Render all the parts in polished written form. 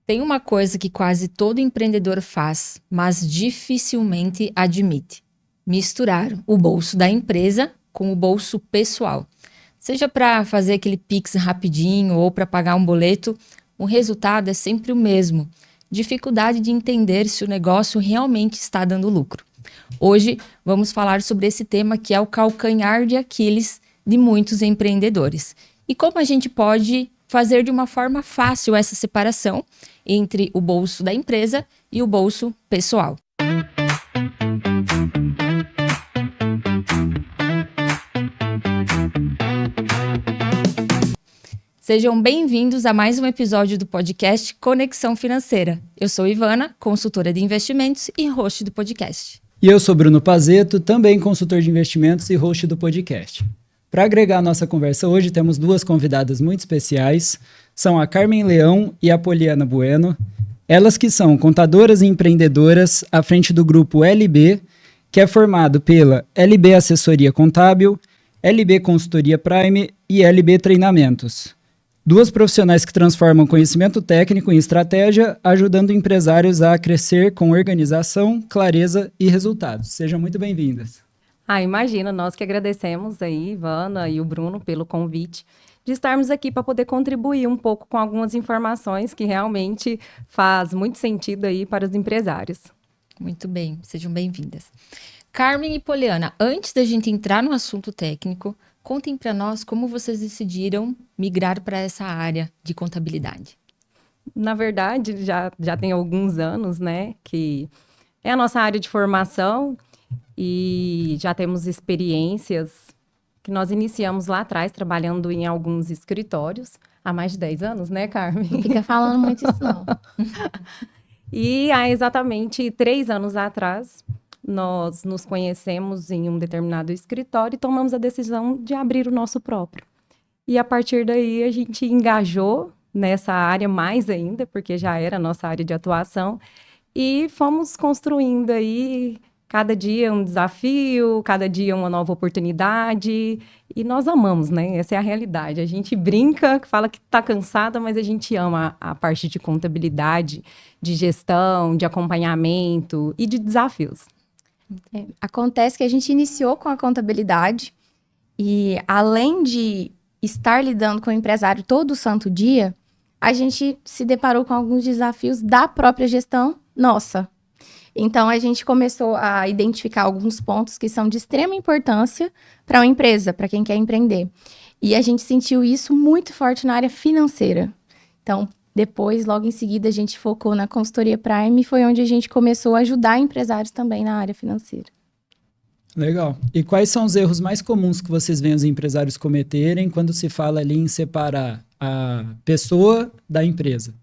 Tem uma coisa que quase todo empreendedor faz, mas dificilmente admite: misturar o bolso da empresa com o bolso pessoal. Seja para fazer aquele Pix rapidinho ou para pagar um boleto, o resultado é sempre o mesmo: dificuldade de entender se o negócio realmente está dando lucro. Hoje vamos falar sobre esse tema que é o calcanhar de Aquiles de muitos empreendedores. E como a gente pode fazer de uma forma fácil essa separação entre o bolso da empresa e o bolso pessoal. Sejam bem-vindos a mais um episódio do podcast Conexão Financeira. Eu sou Ivana, consultora de investimentos e host do podcast. E eu sou Bruno Pazeto, também consultor de investimentos e host do podcast. Para agregar a nossa conversa hoje, temos duas convidadas muito especiais. São a Carmen Leão e a Poliana Bueno. Elas que são contadoras e empreendedoras à frente do grupo LB, que é formado pela LB Assessoria Contábil, LB Consultoria Prime e LB Treinamentos. Duas profissionais que transformam conhecimento técnico em estratégia, ajudando empresários a crescer com organização, clareza e resultados. Sejam muito bem-vindas. Imagina, nós que agradecemos aí, Ivana e o Bruno, pelo convite de estarmos aqui para poder contribuir um pouco com algumas informações que realmente faz muito sentido aí para os empresários. Muito bem, sejam bem-vindas. Carmen e Poliana, antes da gente entrar no assunto técnico, contem para nós como vocês decidiram migrar para essa área de contabilidade. Na verdade, já tem alguns anos, né, que é a nossa área de formação e já temos experiências que nós iniciamos lá atrás, trabalhando em alguns escritórios, há mais de 10 anos, né, Carmen? Não fica falando muito isso, não. E há exatamente 3 anos atrás, nós nos conhecemos em um determinado escritório e tomamos a decisão de abrir o nosso próprio. E a partir daí a gente engajou nessa área mais ainda, porque já era a nossa área de atuação, e fomos construindo aí cada dia um desafio, cada dia uma nova oportunidade, e nós amamos, né? Essa é a realidade. A gente brinca, fala que está cansada, mas a gente ama a parte de contabilidade, de gestão, de acompanhamento e de desafios. Acontece que a gente iniciou com a contabilidade e, além de estar lidando com o empresário todo santo dia, a gente se deparou com alguns desafios da própria gestão nossa. Então, a gente começou a identificar alguns pontos que são de extrema importância para uma empresa, para quem quer empreender. E a gente sentiu isso muito forte na área financeira. Então, depois, logo em seguida, a gente focou na consultoria Prime e foi onde a gente começou a ajudar empresários também na área financeira. Legal. E quais são os erros mais comuns que vocês veem os empresários cometerem quando se fala ali em separar a pessoa da empresa?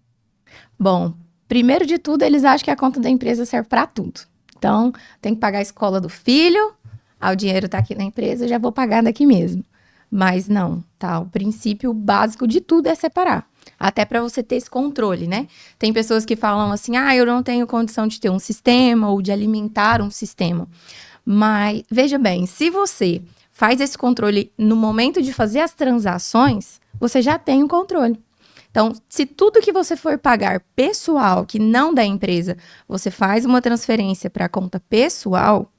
Bom, primeiro de tudo, eles acham que a conta da empresa serve para tudo. Então, tem que pagar a escola do filho, o dinheiro está aqui na empresa, eu já vou pagar daqui mesmo. Mas não, tá? O princípio básico de tudo é separar. Até para você ter esse controle, né? Tem pessoas que falam assim, eu não tenho condição de ter um sistema ou de alimentar um sistema. Mas, veja bem, se você faz esse controle no momento de fazer as transações, você já tem o controle. Então, se tudo que você for pagar pessoal, que não da empresa, você faz uma transferência para a conta pessoal,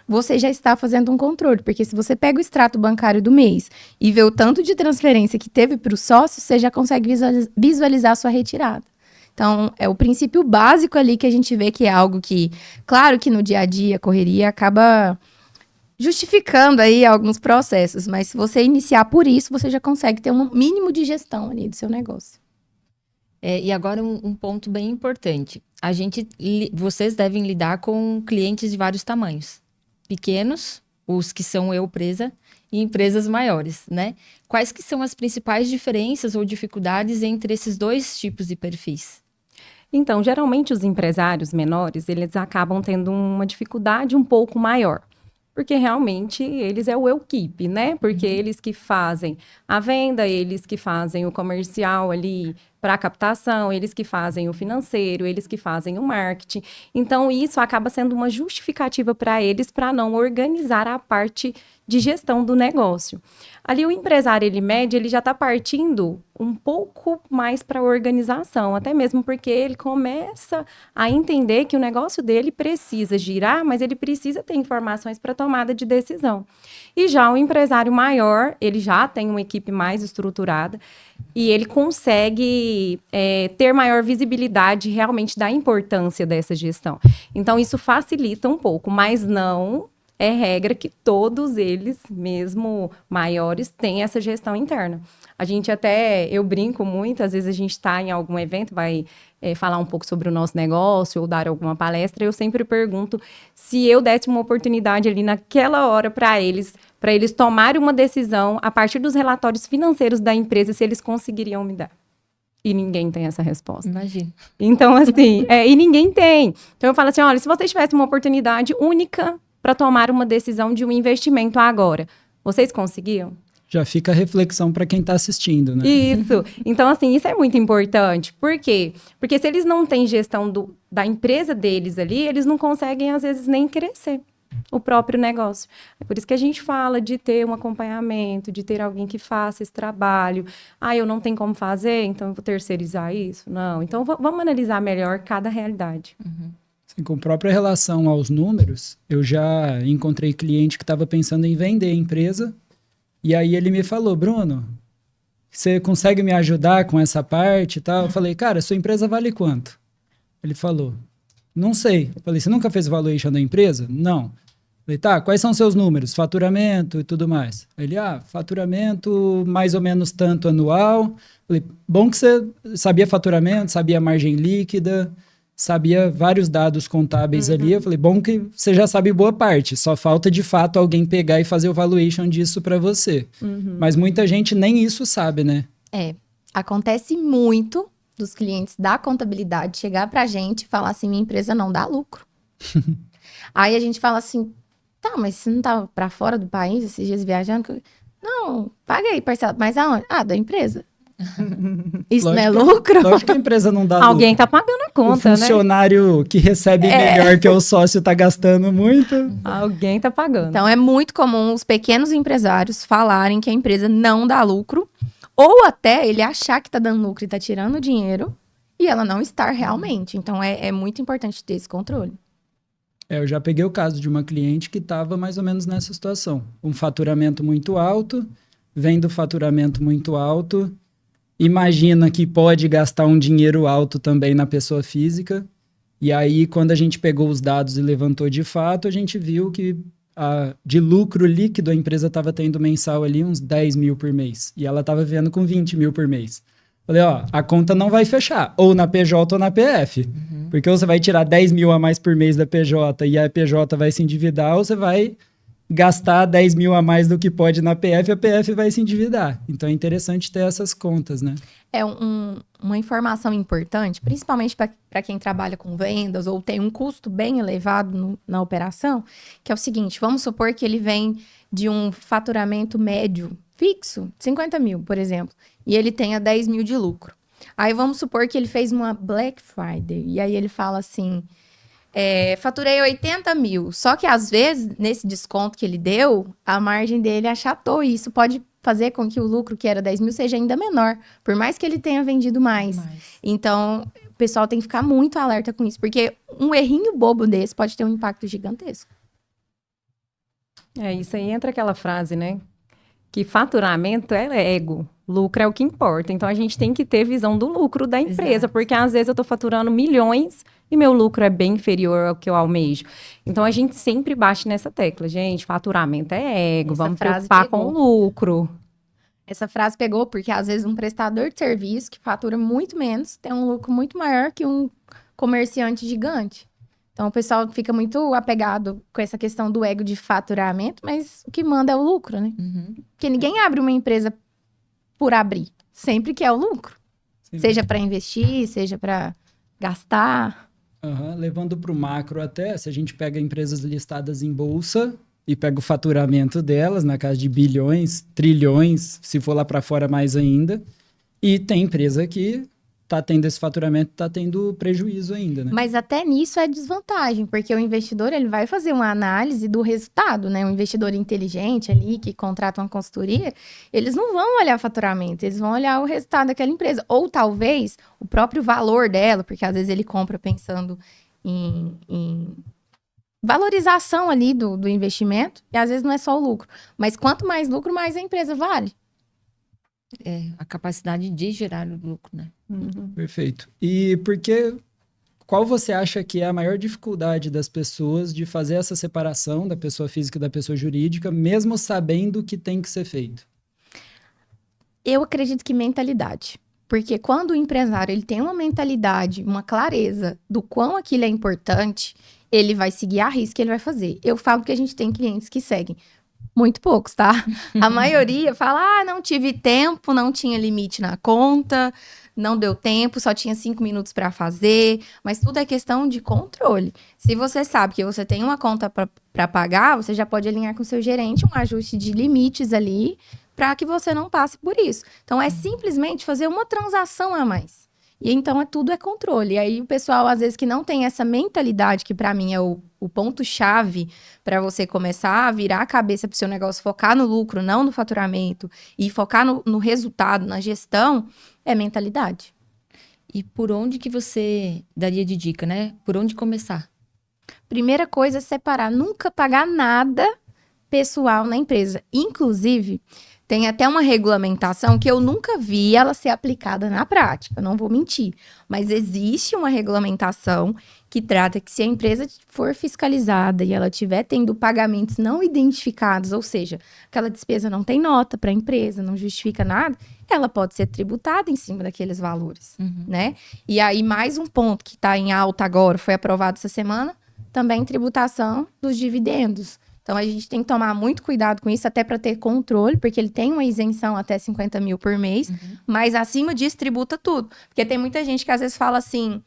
você já está fazendo um controle, porque se você pega o extrato bancário do mês e vê o tanto de transferência que teve para o sócio, você já consegue visualizar a sua retirada. Então, é o princípio básico ali que a gente vê que é algo que, claro que no dia a dia, a correria acaba justificando aí alguns processos, mas se você iniciar por isso, você já consegue ter um mínimo de gestão ali do seu negócio. E agora um ponto bem importante. Vocês devem lidar com clientes de vários tamanhos. Pequenos, os que são eu presa, e empresas maiores, né? Quais que são as principais diferenças ou dificuldades entre esses dois tipos de perfis? Então, geralmente os empresários menores, eles acabam tendo uma dificuldade um pouco maior. Porque realmente eles é o equipe, né? Porque eles que fazem a venda, eles que fazem o comercial ali para a captação, eles que fazem o financeiro, eles que fazem o marketing. Então, isso acaba sendo uma justificativa para eles para não organizar a parte de gestão do negócio. Ali o empresário, ele mede, ele já está partindo um pouco mais para a organização, até mesmo porque ele começa a entender que o negócio dele precisa girar, mas ele precisa ter informações para tomada de decisão. E já o empresário maior, ele já tem uma equipe mais estruturada e ele consegue ter maior visibilidade realmente da importância dessa gestão. Então, isso facilita um pouco, mas não é regra que todos eles, mesmo maiores, têm essa gestão interna. A gente até, eu brinco muito, às vezes a gente está em algum evento, vai falar um pouco sobre o nosso negócio ou dar alguma palestra, eu sempre pergunto se eu desse uma oportunidade ali naquela hora para eles tomarem uma decisão a partir dos relatórios financeiros da empresa, se eles conseguiriam me dar. E ninguém tem essa resposta. Imagina. Então, assim, e ninguém tem. Então, eu falo assim, olha, se vocês tivessem uma oportunidade única para tomar uma decisão de um investimento agora, vocês conseguiam? Já fica a reflexão para quem está assistindo, né? Isso. Então, assim, isso é muito importante. Por quê? Porque se eles não têm gestão da empresa deles ali, eles não conseguem, às vezes, nem crescer o próprio negócio. É por isso que a gente fala de ter um acompanhamento, de ter alguém que faça esse trabalho. Eu não tenho como fazer, então eu vou terceirizar isso? Não. Então, vamos analisar melhor cada realidade. Uhum. Com própria relação aos números, eu já encontrei cliente que estava pensando em vender a empresa, e aí ele me falou, Bruno, você consegue me ajudar com essa parte e tal? Eu falei, cara, sua empresa vale quanto? Ele falou, não sei. Eu falei, você nunca fez valuation da empresa? Não. Eu falei, tá, quais são seus números? Faturamento e tudo mais. Ele, faturamento mais ou menos tanto anual. Eu falei, bom que você sabia faturamento, sabia margem líquida, sabia vários dados contábeis ali. Eu falei, bom que você já sabe boa parte. Só falta, de fato, alguém pegar e fazer o valuation disso para você. Mas muita gente nem isso sabe, né? Acontece muito dos clientes da contabilidade chegar pra gente e falar assim, minha empresa não dá lucro. Aí a gente fala assim, tá, mas você não tá pra fora do país esses dias viajando? Não, paga aí, parcela. Mas aonde? Da empresa. Isso não é lucro? Lógico que a empresa não dá Alguém lucro. tá pagando a conta, O funcionário que recebe melhor que o sócio tá gastando muito. Alguém tá pagando. Então, é muito comum os pequenos empresários falarem que a empresa não dá lucro, ou até ele achar que tá dando lucro e tá tirando dinheiro, e ela não estar realmente. Então, é muito importante ter esse controle. Eu já peguei o caso de uma cliente que estava mais ou menos nessa situação. Um faturamento muito alto, vendo faturamento muito alto, imagina que pode gastar um dinheiro alto também na pessoa física. E aí, quando a gente pegou os dados e levantou de fato, a gente viu que de lucro líquido a empresa estava tendo mensal ali uns 10 mil por mês. E ela estava vendo com 20 mil por mês. Falei, a conta não vai fechar, ou na PJ ou na PF. Porque ou você vai tirar 10 mil a mais por mês da PJ e a PJ vai se endividar, ou você vai gastar 10 mil a mais do que pode na PF e a PF vai se endividar. Então é interessante ter essas contas, né? É uma informação importante, principalmente para quem trabalha com vendas ou tem um custo bem elevado na operação, que é o seguinte, vamos supor que ele vem de um faturamento médio fixo, 50 mil, por exemplo, e ele tenha 10 mil de lucro. Aí vamos supor que ele fez uma Black Friday, e aí ele fala assim, faturei 80 mil, só que às vezes, nesse desconto que ele deu, a margem dele achatou, e isso pode fazer com que o lucro que era 10 mil seja ainda menor, por mais que ele tenha vendido mais. Então, o pessoal tem que ficar muito alerta com isso, porque um errinho bobo desse pode ter um impacto gigantesco. Isso aí entra aquela frase, né? Que faturamento é ego, lucro é o que importa. Então, a gente tem que ter visão do lucro da empresa, Exato. porque às vezes eu tô faturando milhões e meu lucro é bem inferior ao que eu almejo. Então, a gente sempre bate nessa tecla. Gente, faturamento é ego, vamos preocupar com o lucro. Essa frase pegou porque, às vezes, um prestador de serviço que fatura muito menos tem um lucro muito maior que um comerciante gigante. Então, o pessoal fica muito apegado com essa questão do ego de faturamento, mas o que manda é o lucro, né? Porque ninguém abre uma empresa por abrir. Sempre quer o lucro. Sim. Seja para investir, seja para gastar. Levando para o macro até, se a gente pega empresas listadas em bolsa e pega o faturamento delas, na casa de bilhões, trilhões, se for lá para fora mais ainda, e tem empresa que tá tendo esse faturamento, tá tendo prejuízo ainda, né? Mas até nisso é desvantagem, porque o investidor ele vai fazer uma análise do resultado, né? Um investidor inteligente ali, que contrata uma consultoria, eles não vão olhar faturamento, eles vão olhar o resultado daquela empresa. Ou talvez o próprio valor dela, porque às vezes ele compra pensando em valorização ali do investimento, e às vezes não é só o lucro. Mas quanto mais lucro, mais a empresa vale. A capacidade de gerar o lucro, né? Perfeito. E qual você acha que é a maior dificuldade das pessoas de fazer essa separação da pessoa física e da pessoa jurídica, mesmo sabendo que tem que ser feito? Eu acredito que mentalidade. Porque quando o empresário ele tem uma mentalidade, uma clareza do quão aquilo é importante, ele vai seguir a risca, ele vai fazer. Eu falo que a gente tem clientes que seguem. Muito poucos, tá? A maioria fala, não tive tempo, não tinha limite na conta, não deu tempo, só tinha 5 minutos para fazer. Mas tudo é questão de controle. Se você sabe que você tem uma conta para pagar, você já pode alinhar com o seu gerente um ajuste de limites ali para que você não passe por isso. Então, é simplesmente fazer uma transação a mais. E então, tudo é controle. E aí, o pessoal, às vezes, que não tem essa mentalidade, que para mim é o ponto-chave para você começar a virar a cabeça para o seu negócio, focar no lucro, não no faturamento, e focar no resultado, na gestão, é mentalidade. E por onde que você daria de dica, né? Por onde começar? Primeira coisa é separar, nunca pagar nada pessoal na empresa. Inclusive, tem até uma regulamentação que eu nunca vi ela ser aplicada na prática, não vou mentir. Mas existe uma regulamentação que trata que se a empresa for fiscalizada e ela estiver tendo pagamentos não identificados, ou seja, aquela despesa não tem nota para a empresa, não justifica nada, ela pode ser tributada em cima daqueles valores, né? E aí, mais um ponto que está em alta agora, foi aprovado essa semana, também tributação dos dividendos. Então, a gente tem que tomar muito cuidado com isso, até para ter controle, porque ele tem uma isenção até 50 mil por mês, mas acima disso, tributa tudo. Porque tem muita gente que às vezes fala assim,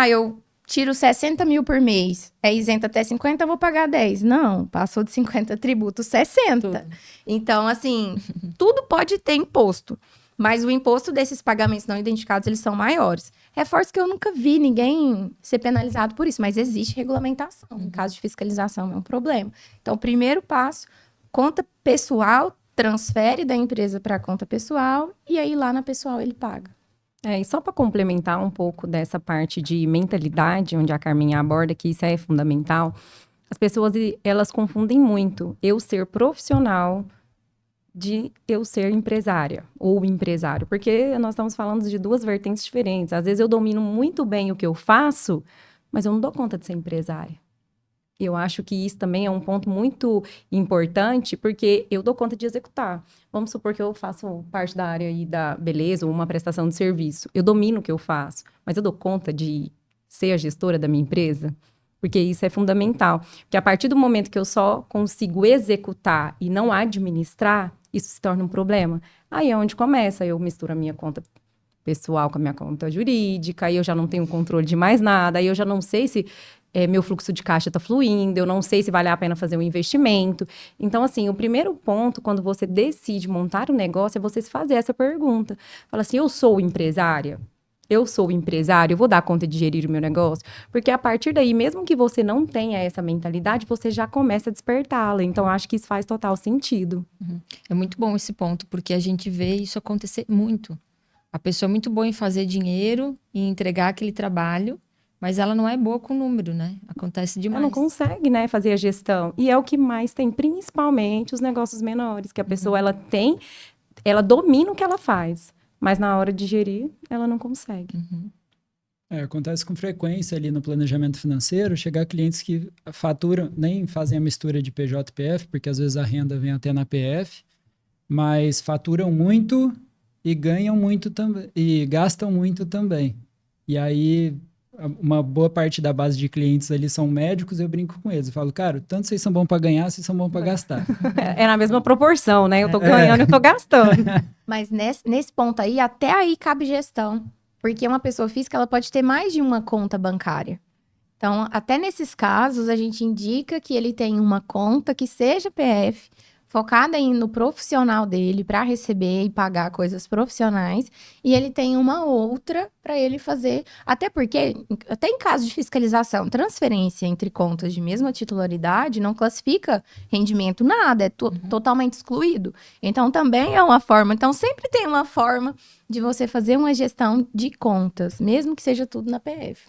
eu tiro 60 mil por mês, é isento até 50, eu vou pagar 10. Não, passou de 50, tributo 60. Tudo. Então, assim, tudo pode ter imposto, mas o imposto desses pagamentos não identificados, eles são maiores. Reforço que eu nunca vi ninguém ser penalizado por isso, mas existe regulamentação. Em caso de fiscalização, é um problema. Então, o primeiro passo, conta pessoal, transfere da empresa para a conta pessoal, e aí lá na pessoal ele paga. E só para complementar um pouco dessa parte de mentalidade, onde a Carmen aborda, que isso é fundamental, as pessoas, elas confundem muito eu ser profissional de eu ser empresária ou empresário, porque nós estamos falando de duas vertentes diferentes. Às vezes eu domino muito bem o que eu faço, mas eu não dou conta de ser empresária. Eu acho que isso também é um ponto muito importante, porque eu dou conta de executar. Vamos supor que eu faço parte da área aí da beleza ou uma prestação de serviço. Eu domino o que eu faço, mas eu dou conta de ser a gestora da minha empresa? Porque isso é fundamental. Porque a partir do momento que eu só consigo executar e não administrar, isso se torna um problema. Aí é onde começa. Eu misturo a minha conta pessoal com a minha conta jurídica, aí eu já não tenho controle de mais nada, aí eu já não sei se meu fluxo de caixa está fluindo, eu não sei se vale a pena fazer um investimento. Então, assim, o primeiro ponto, quando você decide montar um negócio, é você se fazer essa pergunta. Fala assim, eu sou empresária? Eu sou empresário, eu vou dar conta de gerir o meu negócio? Porque a partir daí, mesmo que você não tenha essa mentalidade, você já começa a despertá-la. Então, acho que isso faz total sentido. É muito bom esse ponto, porque a gente vê isso acontecer muito. A pessoa é muito boa em fazer dinheiro e entregar aquele trabalho, mas ela não é boa com número, né? Acontece demais. Ela não consegue, né, fazer a gestão. E é o que mais tem, principalmente os negócios menores, que a pessoa, ela domina o que ela faz. Mas na hora de gerir, ela não consegue. Acontece com frequência ali no planejamento financeiro, chegar clientes que faturam, nem fazem a mistura de PJ e PF, porque às vezes a renda vem até na PF, mas faturam muito e ganham muito também, e gastam muito também. E aí, uma boa parte da base de clientes ali são médicos, eu brinco com eles. Eu falo, cara, tanto vocês são bons para ganhar, vocês são bons para gastar. É na mesma proporção, né? Eu tô ganhando, eu tô gastando. Mas nesse ponto aí, até aí cabe gestão. Porque uma pessoa física, ela pode ter mais de uma conta bancária. Então, até nesses casos, a gente indica que ele tenha uma conta que seja PF, focada no profissional dele para receber e pagar coisas profissionais, e ele tem uma outra para ele fazer, até porque, até em caso de fiscalização, transferência entre contas de mesma titularidade não classifica rendimento nada, é totalmente excluído. Então, também é uma forma, então sempre tem uma forma de você fazer uma gestão de contas, mesmo que seja tudo na PF.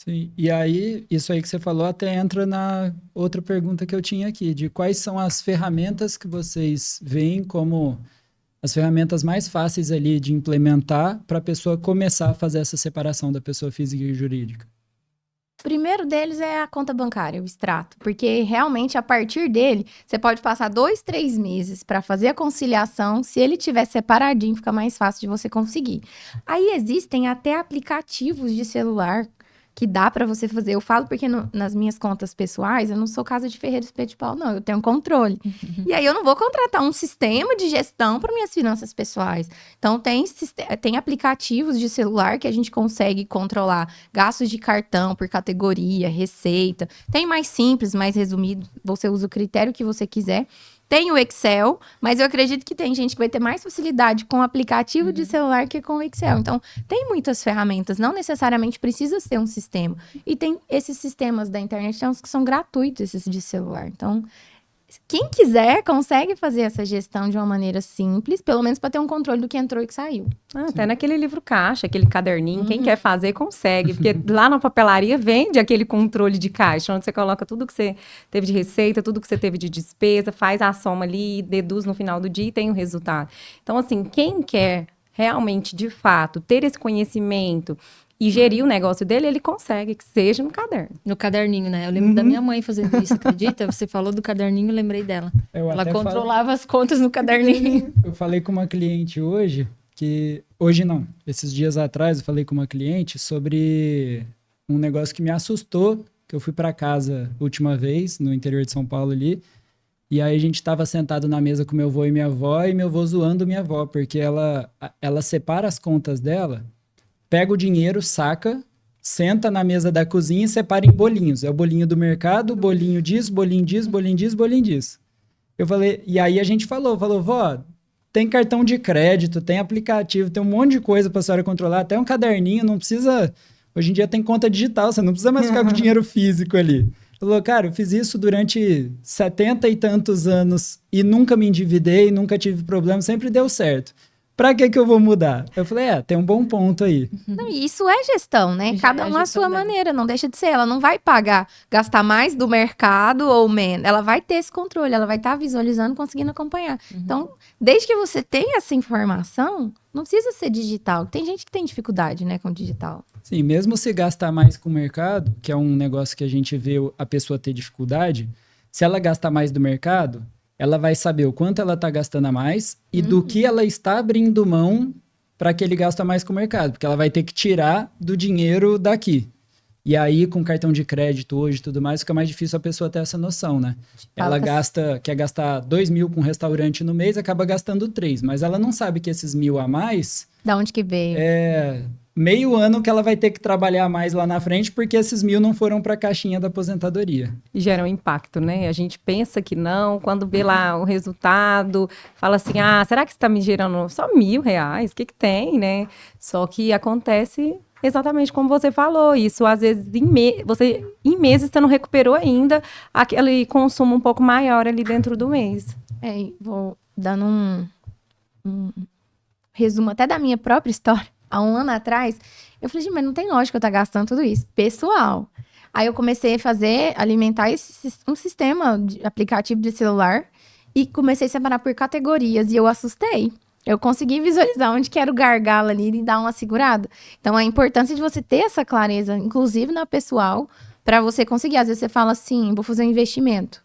Sim, e aí, isso aí que você falou até entra na outra pergunta que eu tinha aqui, de quais são as ferramentas que vocês veem como as ferramentas mais fáceis ali de implementar para a pessoa começar a fazer essa separação da pessoa física e jurídica. O primeiro deles é a conta bancária, o extrato, porque realmente a partir dele, você pode passar 2, 3 meses para fazer a conciliação, se ele tiver separadinho, fica mais fácil de você conseguir. Aí existem até aplicativos de celular que dá para você fazer. Eu falo porque nas minhas contas pessoais, eu não sou Casa de Ferreira Espeto de Pau, não. Eu tenho um controle. E aí eu não vou contratar um sistema de gestão para minhas finanças pessoais. Então, tem aplicativos de celular que a gente consegue controlar gastos de cartão por categoria, receita. Tem mais simples, mais resumido. Você usa o critério que você quiser. Tem o Excel, mas eu acredito que tem gente que vai ter mais facilidade com o aplicativo de celular que com o Excel. Então, tem muitas ferramentas, não necessariamente precisa ser um sistema. E tem esses sistemas da internet, tem uns que são gratuitos, esses de celular. Então, quem quiser, consegue fazer essa gestão de uma maneira simples, pelo menos para ter um controle do que entrou e que saiu. Até naquele livro caixa, aquele caderninho, quem quer fazer, consegue. Porque lá na papelaria vende aquele controle de caixa, onde você coloca tudo que você teve de receita, tudo que você teve de despesa, faz a soma ali, deduz no final do dia e tem o resultado. Então, assim, quem quer realmente, de fato, ter esse conhecimento e gerir o negócio dele, ele consegue, que seja no caderno. No caderninho, né? Eu lembro da minha mãe fazendo isso, acredita? Você falou do caderninho, eu lembrei dela. Ela controlava as contas no caderninho. Eu falei com uma cliente hoje, hoje não, esses dias atrás eu falei com uma cliente sobre um negócio que me assustou, que eu fui para casa última vez, no interior de São Paulo ali, e aí a gente estava sentado na mesa com meu avô e minha avó, e meu avô zoando minha avó, porque ela separa as contas dela, pega o dinheiro, saca, senta na mesa da cozinha e separa em bolinhos. É o bolinho do mercado, bolinho disso, bolinho disso, bolinho disso, bolinho disso. Eu falei, e aí a gente falou, vó, tem cartão de crédito, tem aplicativo, tem um monte de coisa para a senhora controlar, até um caderninho, não precisa... Hoje em dia tem conta digital, você não precisa mais ficar com dinheiro físico ali. Falou, cara, eu fiz isso durante 70 e tantos anos e nunca me endividei, nunca tive problema, sempre deu certo. Pra que eu vou mudar? Eu falei, tem um bom ponto aí. Não, isso é gestão, né? Cada um à sua maneira, não deixa de ser. Ela não vai gastar mais do mercado ou menos. Ela vai ter esse controle, ela vai estar visualizando, conseguindo acompanhar. Então, desde que você tenha essa informação, não precisa ser digital. Tem gente que tem dificuldade, né, com digital. Sim, mesmo se gastar mais com o mercado, que é um negócio que a gente vê a pessoa ter dificuldade, se ela gastar mais do mercado, ela vai saber o quanto ela está gastando a mais e do que ela está abrindo mão para que ele gasta mais com o mercado, porque ela vai ter que tirar do dinheiro daqui. E aí, com cartão de crédito hoje e tudo mais, fica mais difícil a pessoa ter essa noção, né? Ela quer gastar 2.000 com um restaurante no mês, acaba gastando 3, mas ela não sabe que esses 1.000 a mais... Da onde que veio? Meio ano que ela vai ter que trabalhar mais lá na frente, porque esses 1.000 não foram para a caixinha da aposentadoria. E gera um impacto, né? A gente pensa que não, quando vê lá o resultado, fala assim, será que está me gerando só R$1.000? O que tem, né? Só que acontece exatamente como você falou, isso às vezes em meses você não recuperou ainda aquele consumo um pouco maior ali dentro do mês. Vou dando um resumo até da minha própria história. Há um ano atrás, eu falei, gente, mas não tem lógica eu estar gastando tudo isso. Pessoal. Aí eu comecei a alimentar um sistema de aplicativo de celular e comecei a separar por categorias. E eu assustei. Eu consegui visualizar onde que era o gargalo ali e dar uma segurada. Então, a importância de você ter essa clareza, inclusive na pessoal, para você conseguir. Às vezes você fala assim, vou fazer um investimento.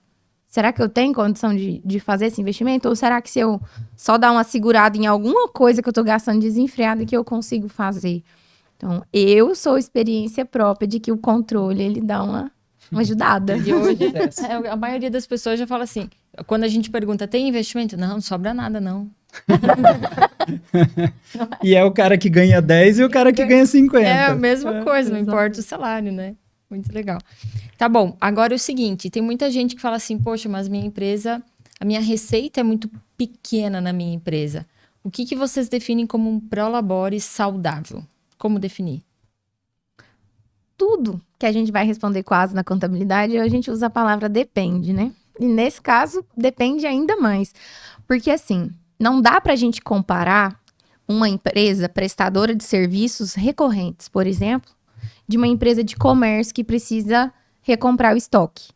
Será que eu tenho condição de fazer esse investimento? Ou será que se eu só dar uma segurada em alguma coisa que eu estou gastando desenfreada que eu consigo fazer? Então, eu sou experiência própria de que o controle, ele dá uma ajudada. E hoje, a maioria das pessoas já fala assim, quando a gente pergunta, tem investimento? Não sobra nada, não. E é o cara que ganha 10 e o cara que ganha 50. É a mesma coisa, não importa o salário, né? Muito legal. Tá bom, agora é o seguinte, tem muita gente que fala assim, poxa, mas minha empresa a minha receita é muito pequena na minha empresa. O que vocês definem como um prolabore saudável? Como definir? Tudo que a gente vai responder quase na contabilidade, a gente usa a palavra depende, né? E nesse caso, depende ainda mais. Porque assim, não dá pra gente comparar uma empresa prestadora de serviços recorrentes, por exemplo, de uma empresa de comércio que precisa recomprar o estoque.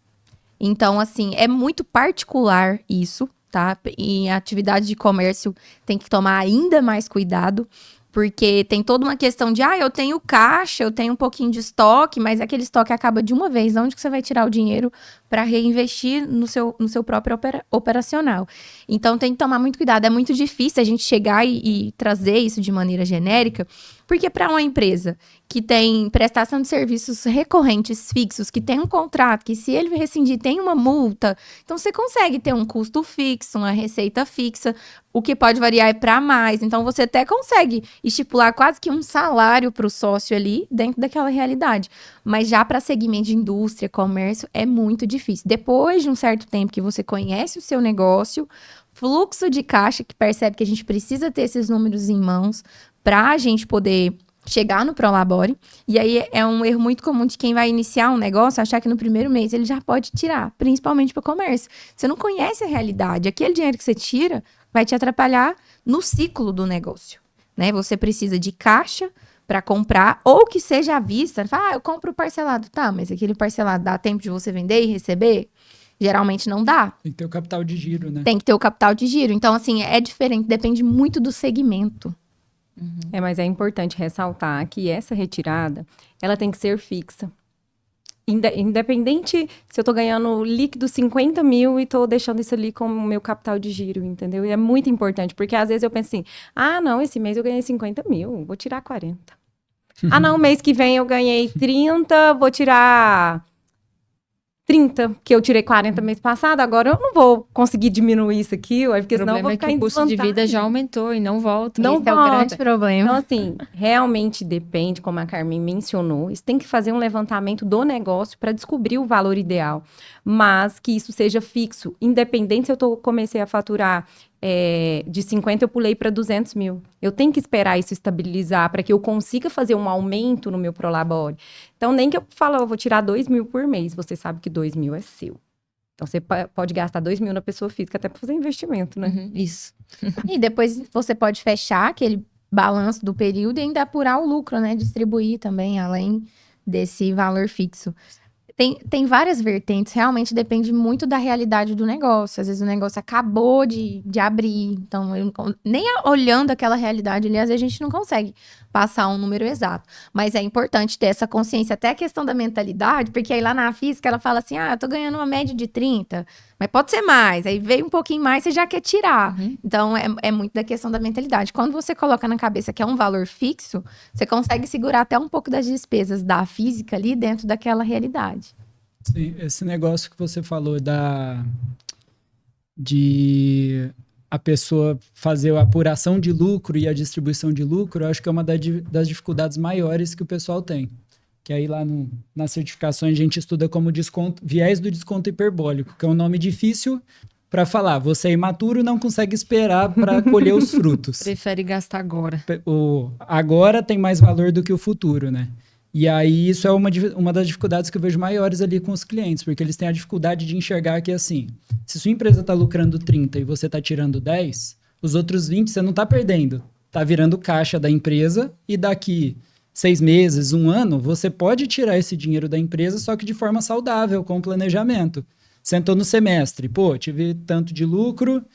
Então, assim, é muito particular isso, tá? E a atividade de comércio tem que tomar ainda mais cuidado, porque tem toda uma questão de, eu tenho caixa, eu tenho um pouquinho de estoque, mas aquele estoque acaba de uma vez. Onde que você vai tirar o dinheiro para reinvestir no seu próprio operacional? Então, tem que tomar muito cuidado. É muito difícil a gente chegar e trazer isso de maneira genérica, porque para uma empresa que tem prestação de serviços recorrentes fixos, que tem um contrato, que se ele rescindir tem uma multa, então você consegue ter um custo fixo, uma receita fixa, o que pode variar é para mais. Então você até consegue estipular quase que um salário para o sócio ali dentro daquela realidade. Mas já para segmento de indústria, comércio, é muito difícil. Depois de um certo tempo que você conhece o seu negócio, fluxo de caixa, que percebe que a gente precisa ter esses números em mãos para a gente poder chegar no Prolabore. E aí é um erro muito comum de quem vai iniciar um negócio, achar que no primeiro mês ele já pode tirar, principalmente para o comércio. Você não conhece a realidade. Aquele dinheiro que você tira vai te atrapalhar no ciclo do negócio, né? Você precisa de caixa para comprar, ou que seja à vista. Fala, eu compro parcelado. Tá, mas aquele parcelado dá tempo de você vender e receber? Geralmente não dá. Tem que ter o capital de giro, né? Tem que ter o capital de giro. Então, assim, é diferente, depende muito do segmento. Mas é importante ressaltar que essa retirada, ela tem que ser fixa. Independente se eu tô ganhando líquido 50 mil e tô deixando isso ali como meu capital de giro, entendeu? E é muito importante, porque às vezes eu penso assim, não, esse mês eu ganhei 50 mil, vou tirar 40. Não, mês que vem eu ganhei 30, vou tirar 30, que eu tirei 40 mês passado, agora eu não vou conseguir diminuir isso aqui, porque senão eu vou ficar em o custo de desvantagem. vida já aumentou e não volta. Esse é o grande problema. Então, assim, realmente depende, como a Carmen mencionou, isso tem que fazer um levantamento do negócio para descobrir o valor ideal, mas que isso seja fixo, independente se eu comecei a faturar de 50, eu pulei para 200 mil. Eu tenho que esperar isso estabilizar para que eu consiga fazer um aumento no meu Prolabore. Então, nem que eu falo, eu vou tirar 2 mil por mês, você sabe que 2 mil é seu. Então, você pode gastar 2 mil na pessoa física até para fazer investimento, né? Isso. E depois você pode fechar aquele balanço do período e ainda apurar o lucro, né? Distribuir também, além desse valor fixo. Tem várias vertentes, realmente depende muito da realidade do negócio. Às vezes o negócio acabou de abrir, então nem olhando aquela realidade ali, às vezes a gente não consegue passar um número exato. Mas é importante ter essa consciência, até a questão da mentalidade, porque aí lá na física ela fala assim, eu tô ganhando uma média de 30, mas pode ser mais, aí veio um pouquinho mais, você já quer tirar. Então é muito da questão da mentalidade. Quando você coloca na cabeça que é um valor fixo, você consegue segurar até um pouco das despesas da física ali dentro daquela realidade. Sim, esse negócio que você falou de a pessoa fazer a apuração de lucro e a distribuição de lucro, eu acho que é uma das dificuldades maiores que o pessoal tem. Que aí lá nas certificações a gente estuda como viés do desconto hiperbólico, que é um nome difícil para falar. Você é imaturo, não consegue esperar para colher os frutos. Prefere gastar agora. O agora tem mais valor do que o futuro, né? E aí isso é uma das dificuldades que eu vejo maiores ali com os clientes, porque eles têm a dificuldade de enxergar que assim, se sua empresa está lucrando 30 e você está tirando 10, os outros 20 você não está perdendo, está virando caixa da empresa e daqui 6 meses, 1 ano, você pode tirar esse dinheiro da empresa, só que de forma saudável, com planejamento. Sentou no semestre, tive tanto de lucro,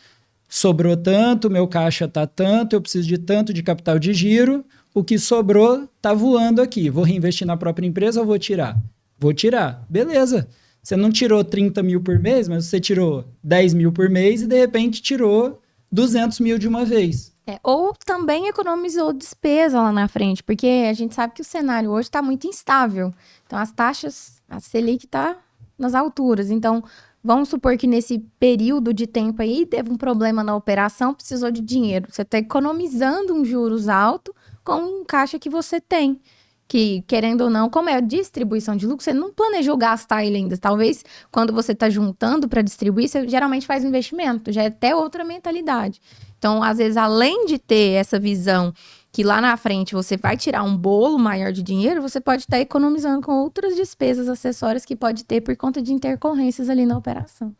sobrou tanto, meu caixa tá tanto, eu preciso de tanto de capital de giro, o que sobrou tá voando aqui. Vou reinvestir na própria empresa ou vou tirar? Vou tirar. Beleza. Você não tirou 30 mil por mês, mas você tirou 10 mil por mês e de repente tirou 200 mil de uma vez. Ou também economizou despesa lá na frente, porque a gente sabe que o cenário hoje está muito instável. Então, as taxas, a Selic está nas alturas. Então, vamos supor que nesse período de tempo aí, teve um problema na operação, precisou de dinheiro. Você está economizando um juros alto com um caixa que você tem. que, querendo ou não, como é distribuição de lucro, você não planejou gastar ele ainda. Talvez, quando você está juntando para distribuir, você geralmente faz investimento, já é até outra mentalidade. Então, às vezes, além de ter essa visão que lá na frente você vai tirar um bolo maior de dinheiro, você pode estar economizando com outras despesas acessórias que pode ter por conta de intercorrências ali na operação.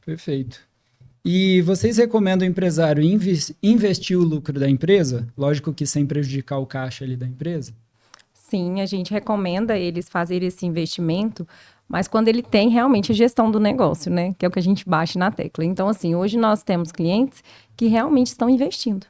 Perfeito. E vocês recomendam o empresário investir o lucro da empresa? Lógico que sem prejudicar o caixa ali da empresa. Sim, a gente recomenda eles fazerem esse investimento, mas quando ele tem realmente a gestão do negócio, né? Que é o que a gente bate na tecla. Então, assim, hoje nós temos clientes que realmente estão investindo.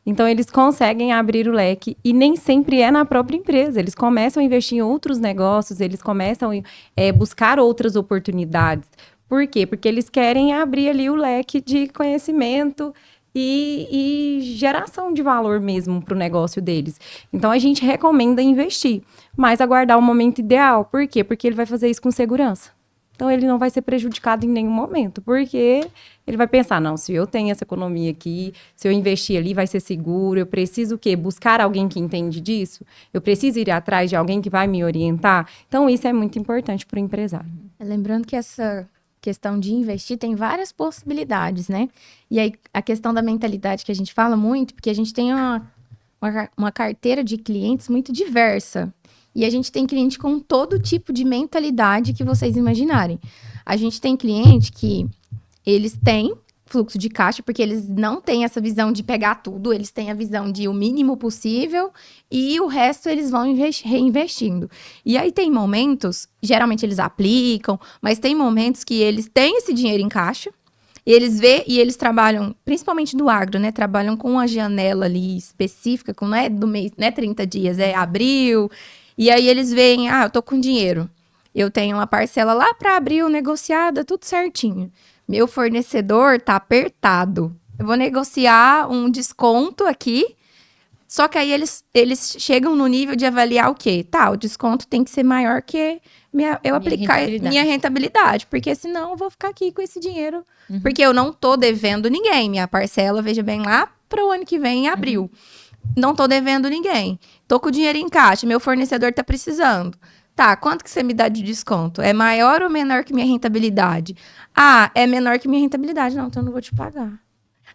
Então, eles conseguem abrir o leque e nem sempre é na própria empresa. Eles começam a investir em outros negócios, eles começam a buscar outras oportunidades. Por quê? Porque eles querem abrir ali o leque de conhecimento e geração de valor mesmo para o negócio deles. Então, a gente recomenda investir, mas aguardar o momento ideal. Por quê? Porque ele vai fazer isso com segurança. Então, ele não vai ser prejudicado em nenhum momento, porque ele vai pensar, não, se eu tenho essa economia aqui, se eu investir ali, vai ser seguro, eu preciso o quê? Buscar alguém que entende disso? Eu preciso ir atrás de alguém que vai me orientar? Então, isso é muito importante para o empresário. Lembrando que essa questão de investir tem várias possibilidades, né? E aí, a questão da mentalidade que a gente fala muito, porque a gente tem uma carteira de clientes muito diversa. E a gente tem cliente com todo tipo de mentalidade que vocês imaginarem. A gente tem cliente que eles têm fluxo de caixa, porque eles não têm essa visão de pegar tudo, eles têm a visão de o mínimo possível e o resto eles vão reinvestindo. E aí tem momentos, geralmente eles aplicam, mas tem momentos que eles têm esse dinheiro em caixa, e eles trabalham, principalmente do agro, né? Trabalham com uma janela ali específica, não é do mês, não é 30 dias, é abril. E aí eles veem, eu tô com dinheiro. Eu tenho uma parcela lá para abril negociada, tudo certinho. Meu fornecedor tá apertado. Eu vou negociar um desconto aqui. Só que aí eles chegam no nível de avaliar o quê? Tá, o desconto tem que ser maior que eu aplicar minha rentabilidade. Porque senão eu vou ficar aqui com esse dinheiro. Uhum. Porque eu não tô devendo ninguém. Minha parcela, veja bem, lá para o ano que vem, em abril. Uhum. Não tô devendo ninguém. Tô com o dinheiro em caixa, meu fornecedor tá precisando. Tá, quanto que você me dá de desconto? É maior ou menor que minha rentabilidade? É menor que minha rentabilidade. Não, então eu não vou te pagar.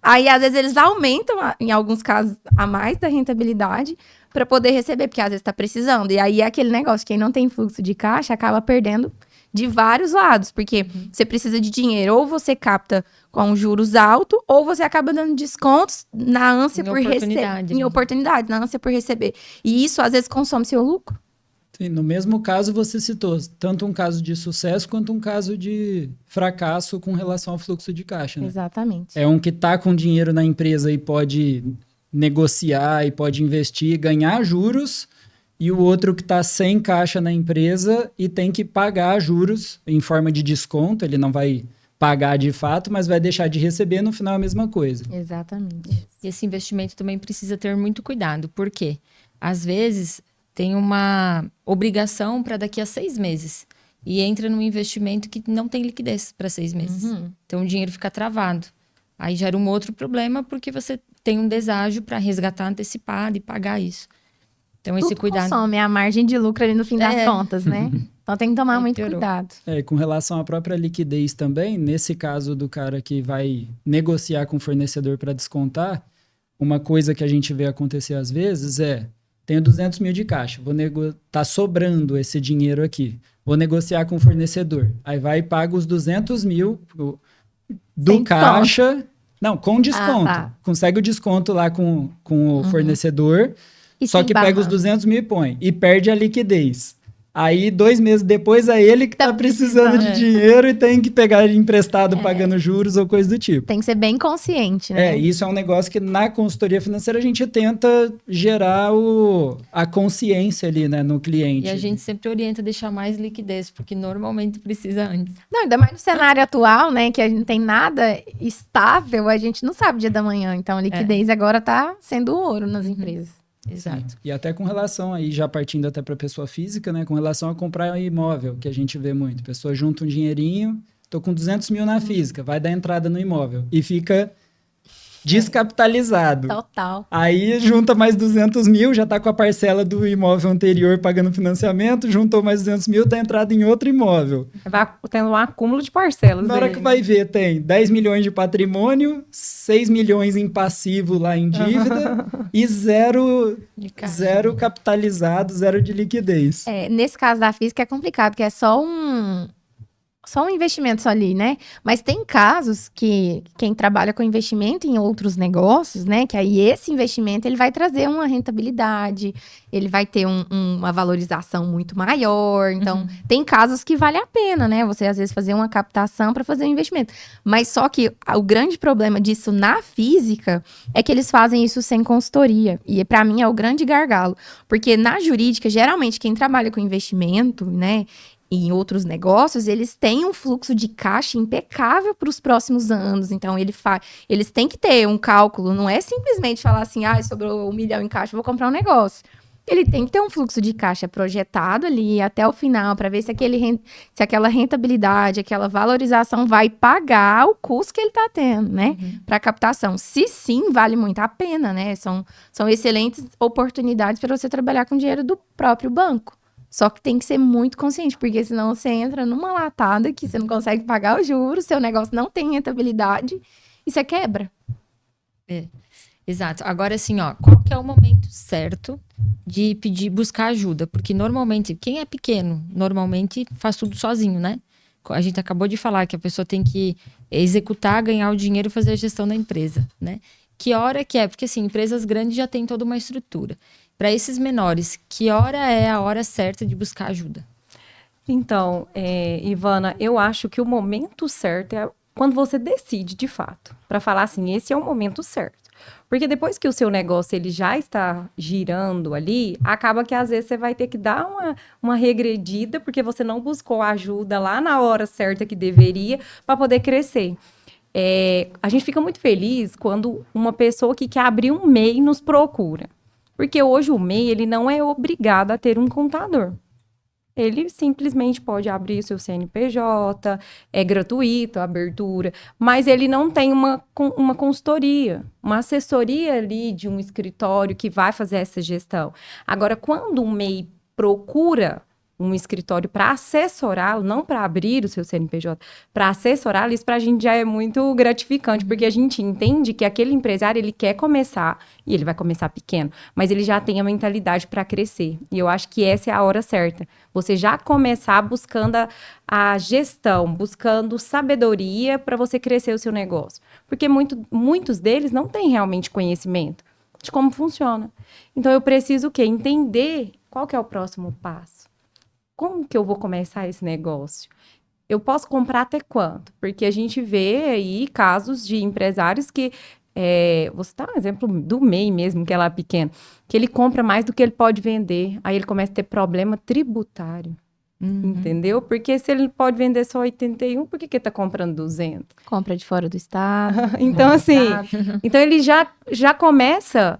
Aí, às vezes, eles aumentam, em alguns casos, a mais da rentabilidade para poder receber, porque às vezes tá precisando. E aí é aquele negócio, quem não tem fluxo de caixa acaba perdendo de vários lados, porque você precisa de dinheiro, ou você capta com juros altos, ou você acaba dando descontos na ânsia por receber. Em oportunidade, na ânsia por receber. E isso, às vezes, consome seu lucro. Sim, no mesmo caso, você citou tanto um caso de sucesso quanto um caso de fracasso com relação ao fluxo de caixa, né? Exatamente. É um que está com dinheiro na empresa e pode negociar e pode investir, ganhar juros, e o outro que está sem caixa na empresa e tem que pagar juros em forma de desconto. Ele não vai pagar de fato, mas vai deixar de receber, no final é a mesma coisa. Exatamente. E esse investimento também precisa ter muito cuidado, porque às vezes tem uma obrigação para daqui a 6 meses e entra num investimento que não tem liquidez para 6 meses. Uhum. Então o dinheiro fica travado. Aí gera um outro problema porque você tem um deságio para resgatar antecipado e pagar isso. Então esse cuidado consome a margem de lucro ali no fim das contas, né? Então tem que tomar muito cuidado. Com relação à própria liquidez também, nesse caso do cara que vai negociar com o fornecedor para descontar, uma coisa que a gente vê acontecer às vezes tenho 200 mil de caixa, tá sobrando esse dinheiro aqui, vou negociar com o fornecedor. Aí vai e paga os 200 mil do sem caixa, desconto. Não, com desconto. Consegue o desconto lá com o fornecedor, só que pega os 200 mil e põe, e perde a liquidez. Aí, 2 meses depois, é ele que tá precisando de dinheiro e tem que pegar emprestado pagando juros ou coisa do tipo. Tem que ser bem consciente, né? Isso é um negócio que na consultoria financeira a gente tenta gerar a consciência ali, né, no cliente. E a gente sempre orienta a deixar mais liquidez, porque normalmente precisa antes. Não, ainda mais no cenário atual, né, que a gente não tem nada estável, a gente não sabe o dia da manhã. Então, a liquidez agora tá sendo ouro nas empresas. Exato. Sim. E até com relação aí, já partindo até para pessoa física, né? Com relação a comprar imóvel, que a gente vê muito. A pessoa junta um dinheirinho, tô com 200 mil na física, vai dar entrada no imóvel. E fica descapitalizado. Total. Aí junta mais 200 mil, já tá com a parcela do imóvel anterior pagando financiamento, juntou mais 200 mil, tá entrado em outro imóvel. Vai tendo um acúmulo de parcelas. Na hora que vai ver, tem 10 milhões de patrimônio, 6 milhões em passivo lá em dívida e zero capitalizado, zero de liquidez. Nesse caso da física é complicado, porque é só um investimento só ali, né? Mas tem casos que quem trabalha com investimento em outros negócios, né? Que aí esse investimento ele vai trazer uma rentabilidade, ele vai ter uma valorização muito maior. Então, tem casos que vale a pena, né? Você às vezes fazer uma captação para fazer um investimento. Mas só que o grande problema disso na física é que eles fazem isso sem consultoria. E para mim é o grande gargalo. Porque na jurídica, geralmente quem trabalha com investimento, né? Em outros negócios, eles têm um fluxo de caixa impecável para os próximos anos. Então, eles têm que ter um cálculo. Não é simplesmente falar assim, sobrou 1 milhão em caixa, vou comprar um negócio. Ele tem que ter um fluxo de caixa projetado ali até o final, para ver se aquela rentabilidade, aquela valorização vai pagar o custo que ele está tendo, né? Para captação. Se sim, vale muito a pena, né? São excelentes oportunidades para você trabalhar com dinheiro do próprio banco. Só que tem que ser muito consciente, porque senão você entra numa latada que você não consegue pagar os juros, seu negócio não tem rentabilidade e você quebra. Exato. Agora, assim, qual que é o momento certo de buscar ajuda? Porque normalmente, quem é pequeno, normalmente faz tudo sozinho, né? A gente acabou de falar que a pessoa tem que executar, ganhar o dinheiro e fazer a gestão da empresa, né? Que hora que é? Porque, assim, empresas grandes já têm toda uma estrutura. Para esses menores, que hora é a hora certa de buscar ajuda? Então, Ivana, eu acho que o momento certo é quando você decide, de fato, para falar assim, esse é o momento certo. Porque depois que o seu negócio ele já está girando ali, acaba que às vezes você vai ter que dar uma regredida, porque você não buscou ajuda lá na hora certa que deveria para poder crescer. A gente fica muito feliz quando uma pessoa que quer abrir um MEI nos procura. Porque hoje o MEI, ele não é obrigado a ter um contador. Ele simplesmente pode abrir o seu CNPJ, é gratuito a abertura, mas ele não tem uma consultoria, uma assessoria ali de um escritório que vai fazer essa gestão. Agora, quando um MEI procura um escritório para assessorá-lo, não para abrir o seu CNPJ, para assessorá-lo, isso para a gente já é muito gratificante, porque a gente entende que aquele empresário, ele quer começar, e ele vai começar pequeno, mas ele já tem a mentalidade para crescer. E eu acho que essa é a hora certa. Você já começar buscando a gestão, buscando sabedoria para você crescer o seu negócio. Porque muitos deles não têm realmente conhecimento de como funciona. Então, eu preciso o quê? Entender qual que é o próximo passo. Como que eu vou começar esse negócio? Eu posso comprar até quanto? Porque a gente vê aí casos de empresários que... vou citar um exemplo do MEI mesmo, que é lá pequeno. Que ele compra mais do que ele pode vender. Aí ele começa a ter problema tributário. Entendeu? Porque se ele pode vender só 81, por que ele está comprando 200? Compra de fora do estado. Então, assim... Então, ele já começa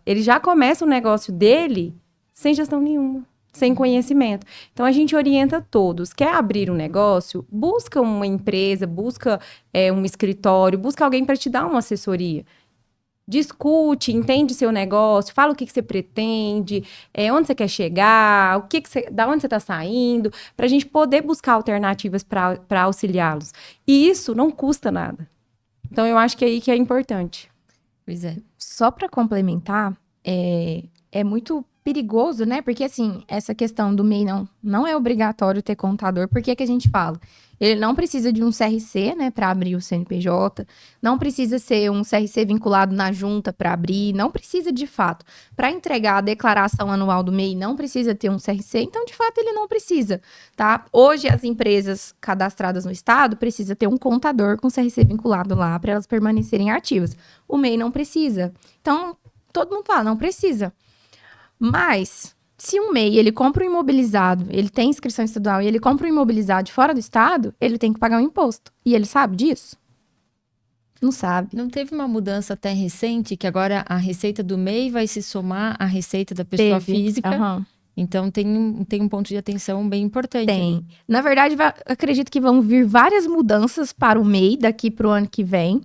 o negócio dele sem gestão nenhuma. Sem conhecimento. Então, a gente orienta todos. Quer abrir um negócio? Busca uma empresa, busca um escritório, busca alguém para te dar uma assessoria. Discute, entende seu negócio, fala o que você pretende, onde você quer chegar, da onde você está saindo, para a gente poder buscar alternativas para auxiliá-los. E isso não custa nada. Então, eu acho que é aí que é importante. Pois é. Só para complementar, é muito perigoso, né? Porque, assim, essa questão do MEI não é obrigatório ter contador. Por que a gente fala? Ele não precisa de um CRC, né, para abrir o CNPJ. Não precisa ser um CRC vinculado na junta para abrir. Não precisa, de fato. Para entregar a declaração anual do MEI, não precisa ter um CRC. Então, de fato, ele não precisa, tá? Hoje, as empresas cadastradas no estado precisam ter um contador com CRC vinculado lá para elas permanecerem ativas. O MEI não precisa. Então, todo mundo fala, não precisa. Mas, se um MEI, ele compra um imobilizado, ele tem inscrição estadual e ele compra um imobilizado de fora do estado, ele tem que pagar um imposto. E ele sabe disso? Não sabe. Não teve uma mudança até recente, que agora a receita do MEI vai se somar à receita da pessoa física? Uhum. Então, tem um ponto de atenção bem importante. Tem. Ali. Na verdade, acredito que vão vir várias mudanças para o MEI daqui para o ano que vem.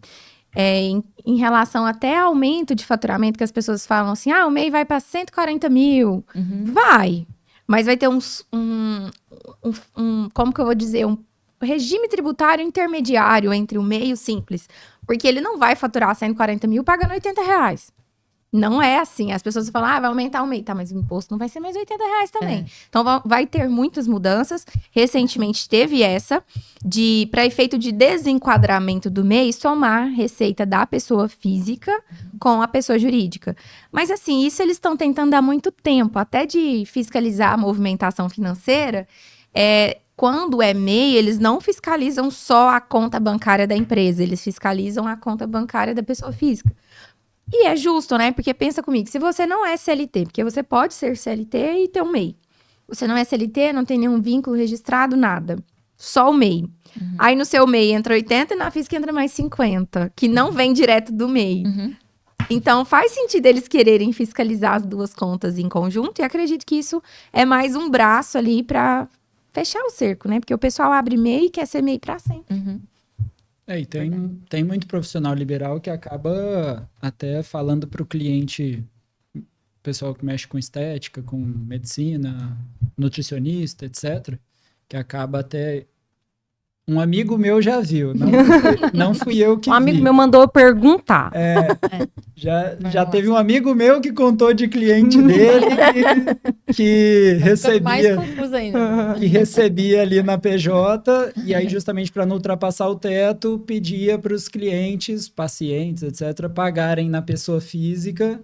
em relação até ao aumento de faturamento, que as pessoas falam assim, o MEI vai para 140 mil. Vai, mas vai ter como que eu vou dizer, um regime tributário intermediário entre o MEI e o Simples. Porque ele não vai faturar 140 mil pagando R$80. Não é assim. As pessoas falam, vai aumentar o MEI. Tá, mas o imposto não vai ser mais R$80 também. Então, vai ter muitas mudanças. Recentemente teve essa, para efeito de desenquadramento do MEI, somar receita da pessoa física com a pessoa jurídica. Mas, assim, isso eles estão tentando há muito tempo. Até de fiscalizar a movimentação financeira, quando é MEI, eles não fiscalizam só a conta bancária da empresa. Eles fiscalizam a conta bancária da pessoa física. E é justo, né? Porque pensa comigo, se você não é CLT, porque você pode ser CLT e ter um MEI. Você não é CLT, não tem nenhum vínculo registrado, nada. Só o MEI. Aí no seu MEI entra 80 e na física entra mais 50, que não vem direto do MEI. Então faz sentido eles quererem fiscalizar as duas contas em conjunto e acredito que isso é mais um braço ali para fechar o cerco, né? Porque o pessoal abre MEI e quer ser MEI para sempre. E tem muito profissional liberal que acaba até falando para o cliente, pessoal que mexe com estética, com medicina, nutricionista, etc., que acaba até... Um amigo meu já viu, não fui eu que vi. Um amigo meu mandou eu perguntar. Já teve um amigo meu que contou de cliente dele que recebia... mais confuso ainda. Que recebia ali na PJ, e aí justamente para não ultrapassar o teto, pedia para os clientes, pacientes, etc., pagarem na pessoa física,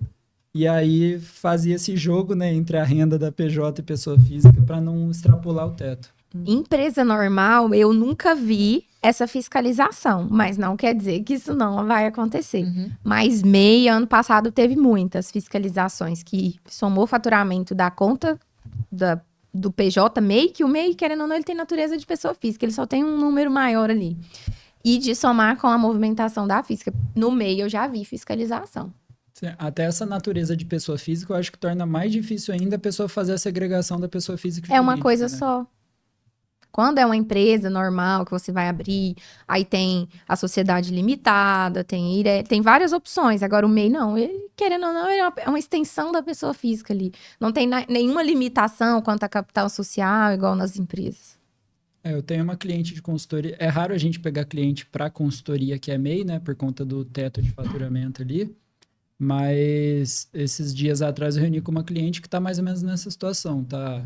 e aí fazia esse jogo, né, entre a renda da PJ e pessoa física para não extrapolar o teto. Empresa normal, eu nunca vi essa fiscalização, mas não quer dizer que isso não vai acontecer. Mas MEI, ano passado, teve muitas fiscalizações que somou o faturamento da conta do PJ MEI, que o MEI, querendo ou não, ele tem natureza de pessoa física, ele só tem um número maior ali. E de somar com a movimentação da física. No MEI, eu já vi fiscalização. Até essa natureza de pessoa física, eu acho que torna mais difícil ainda a pessoa fazer a segregação da pessoa física e jurídica. É uma coisa, né? Só. Quando é uma empresa normal que você vai abrir, aí tem a sociedade limitada, tem várias opções. Agora o MEI não, ele, querendo ou não, é uma extensão da pessoa física ali. Não tem nenhuma limitação quanto a capital social, igual nas empresas. Eu tenho uma cliente de consultoria. É raro a gente pegar cliente para consultoria que é MEI, né? Por conta do teto de faturamento ali. Mas esses dias atrás eu reuni com uma cliente que está mais ou menos nessa situação. Tá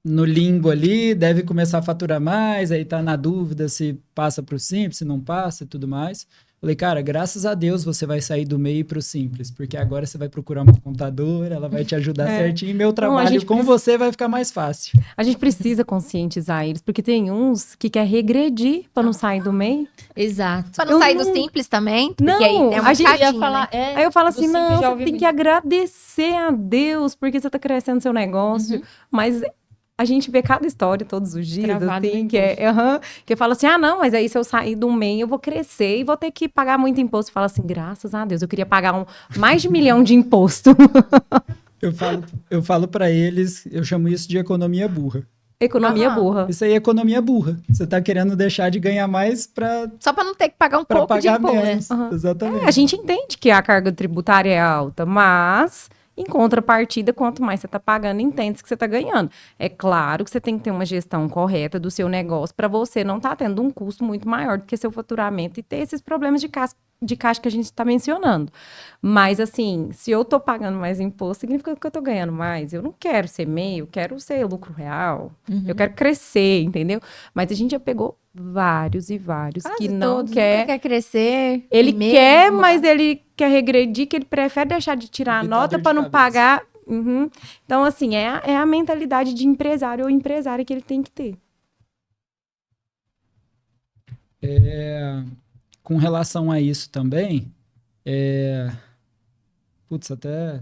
no limbo ali, deve começar a faturar mais, aí tá na dúvida se passa para o Simples, se não passa e tudo mais. Falei, cara, graças a Deus você vai sair do MEI para o Simples, porque agora você vai procurar uma contadora, ela vai te ajudar certinho, e meu trabalho com você vai ficar mais fácil. A gente precisa conscientizar eles, porque tem uns que quer regredir para não sair do MEI. Exato. Para não sair do Simples também, porque não, aí é uma a gente ia falar, né? Aí eu falo assim, não, você tem que agradecer a Deus, porque você tá crescendo seu negócio, mas... A gente vê cada história todos os dias, assim, que fala assim, não, mas aí se eu sair do MEI, eu vou crescer e vou ter que pagar muito imposto. Fala assim, graças a Deus, eu queria pagar mais de 1 milhão de imposto. Eu falo para eles, eu chamo isso de economia burra. Economia burra. Isso aí é economia burra. Você tá querendo deixar de ganhar mais para... Só para não ter que pagar pouco pagar de imposto. Menos. Exatamente. A gente entende que a carga tributária é alta, mas... Em contrapartida, quanto mais você está pagando, entende que você está ganhando. É claro que você tem que ter uma gestão correta do seu negócio para você não estar tendo um custo muito maior do que seu faturamento e ter esses problemas de caixa que a gente está mencionando. Mas, assim, se eu estou pagando mais imposto, significa que eu estou ganhando mais. Eu não quero ser MEI, eu quero ser lucro real. Eu quero crescer, entendeu? Mas a gente já pegou vários e vários que não quer crescer. Ele quer, mas ele quer regredir, que ele prefere deixar de tirar a nota para não pagar. Então, assim, é a mentalidade de empresário ou empresária que ele tem que ter. Com relação a isso também, putz, até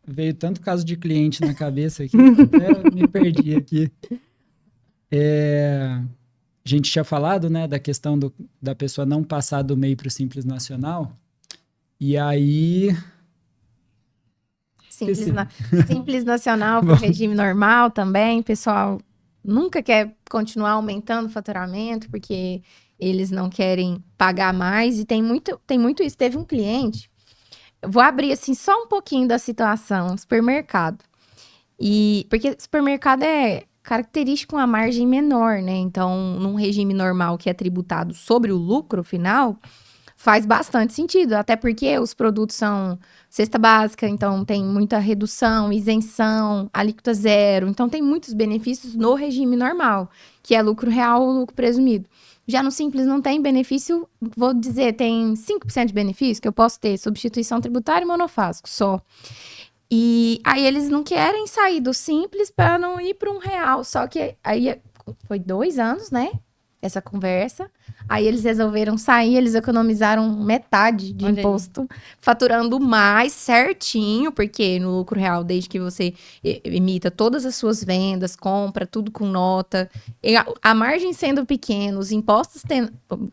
veio tanto caso de cliente na cabeça aqui, até me perdi aqui. A gente tinha falado, né, da questão da pessoa não passar do MEI para o Simples Nacional. E aí... Simples Nacional para o regime normal também. O pessoal nunca quer continuar aumentando o faturamento, porque Eles não querem pagar mais e tem muito isso. Teve um cliente, eu vou abrir assim só um pouquinho da situação, supermercado. Porque supermercado é característico uma margem menor, né? Então, num regime normal que é tributado sobre o lucro final, faz bastante sentido, até porque os produtos são cesta básica, então tem muita redução, isenção, alíquota zero, então tem muitos benefícios no regime normal, que é lucro real ou lucro presumido. Já no Simples não tem benefício, vou dizer, tem 5% de benefício que eu posso ter, substituição tributária e monofásico só. E aí eles não querem sair do Simples para não ir para um real, só que aí foi 2 anos, né? Essa conversa. Aí eles resolveram sair, eles economizaram metade de Olha imposto, faturando mais certinho, porque no lucro real, desde que você emita todas as suas vendas, compra tudo com nota, e a margem sendo pequena, os impostos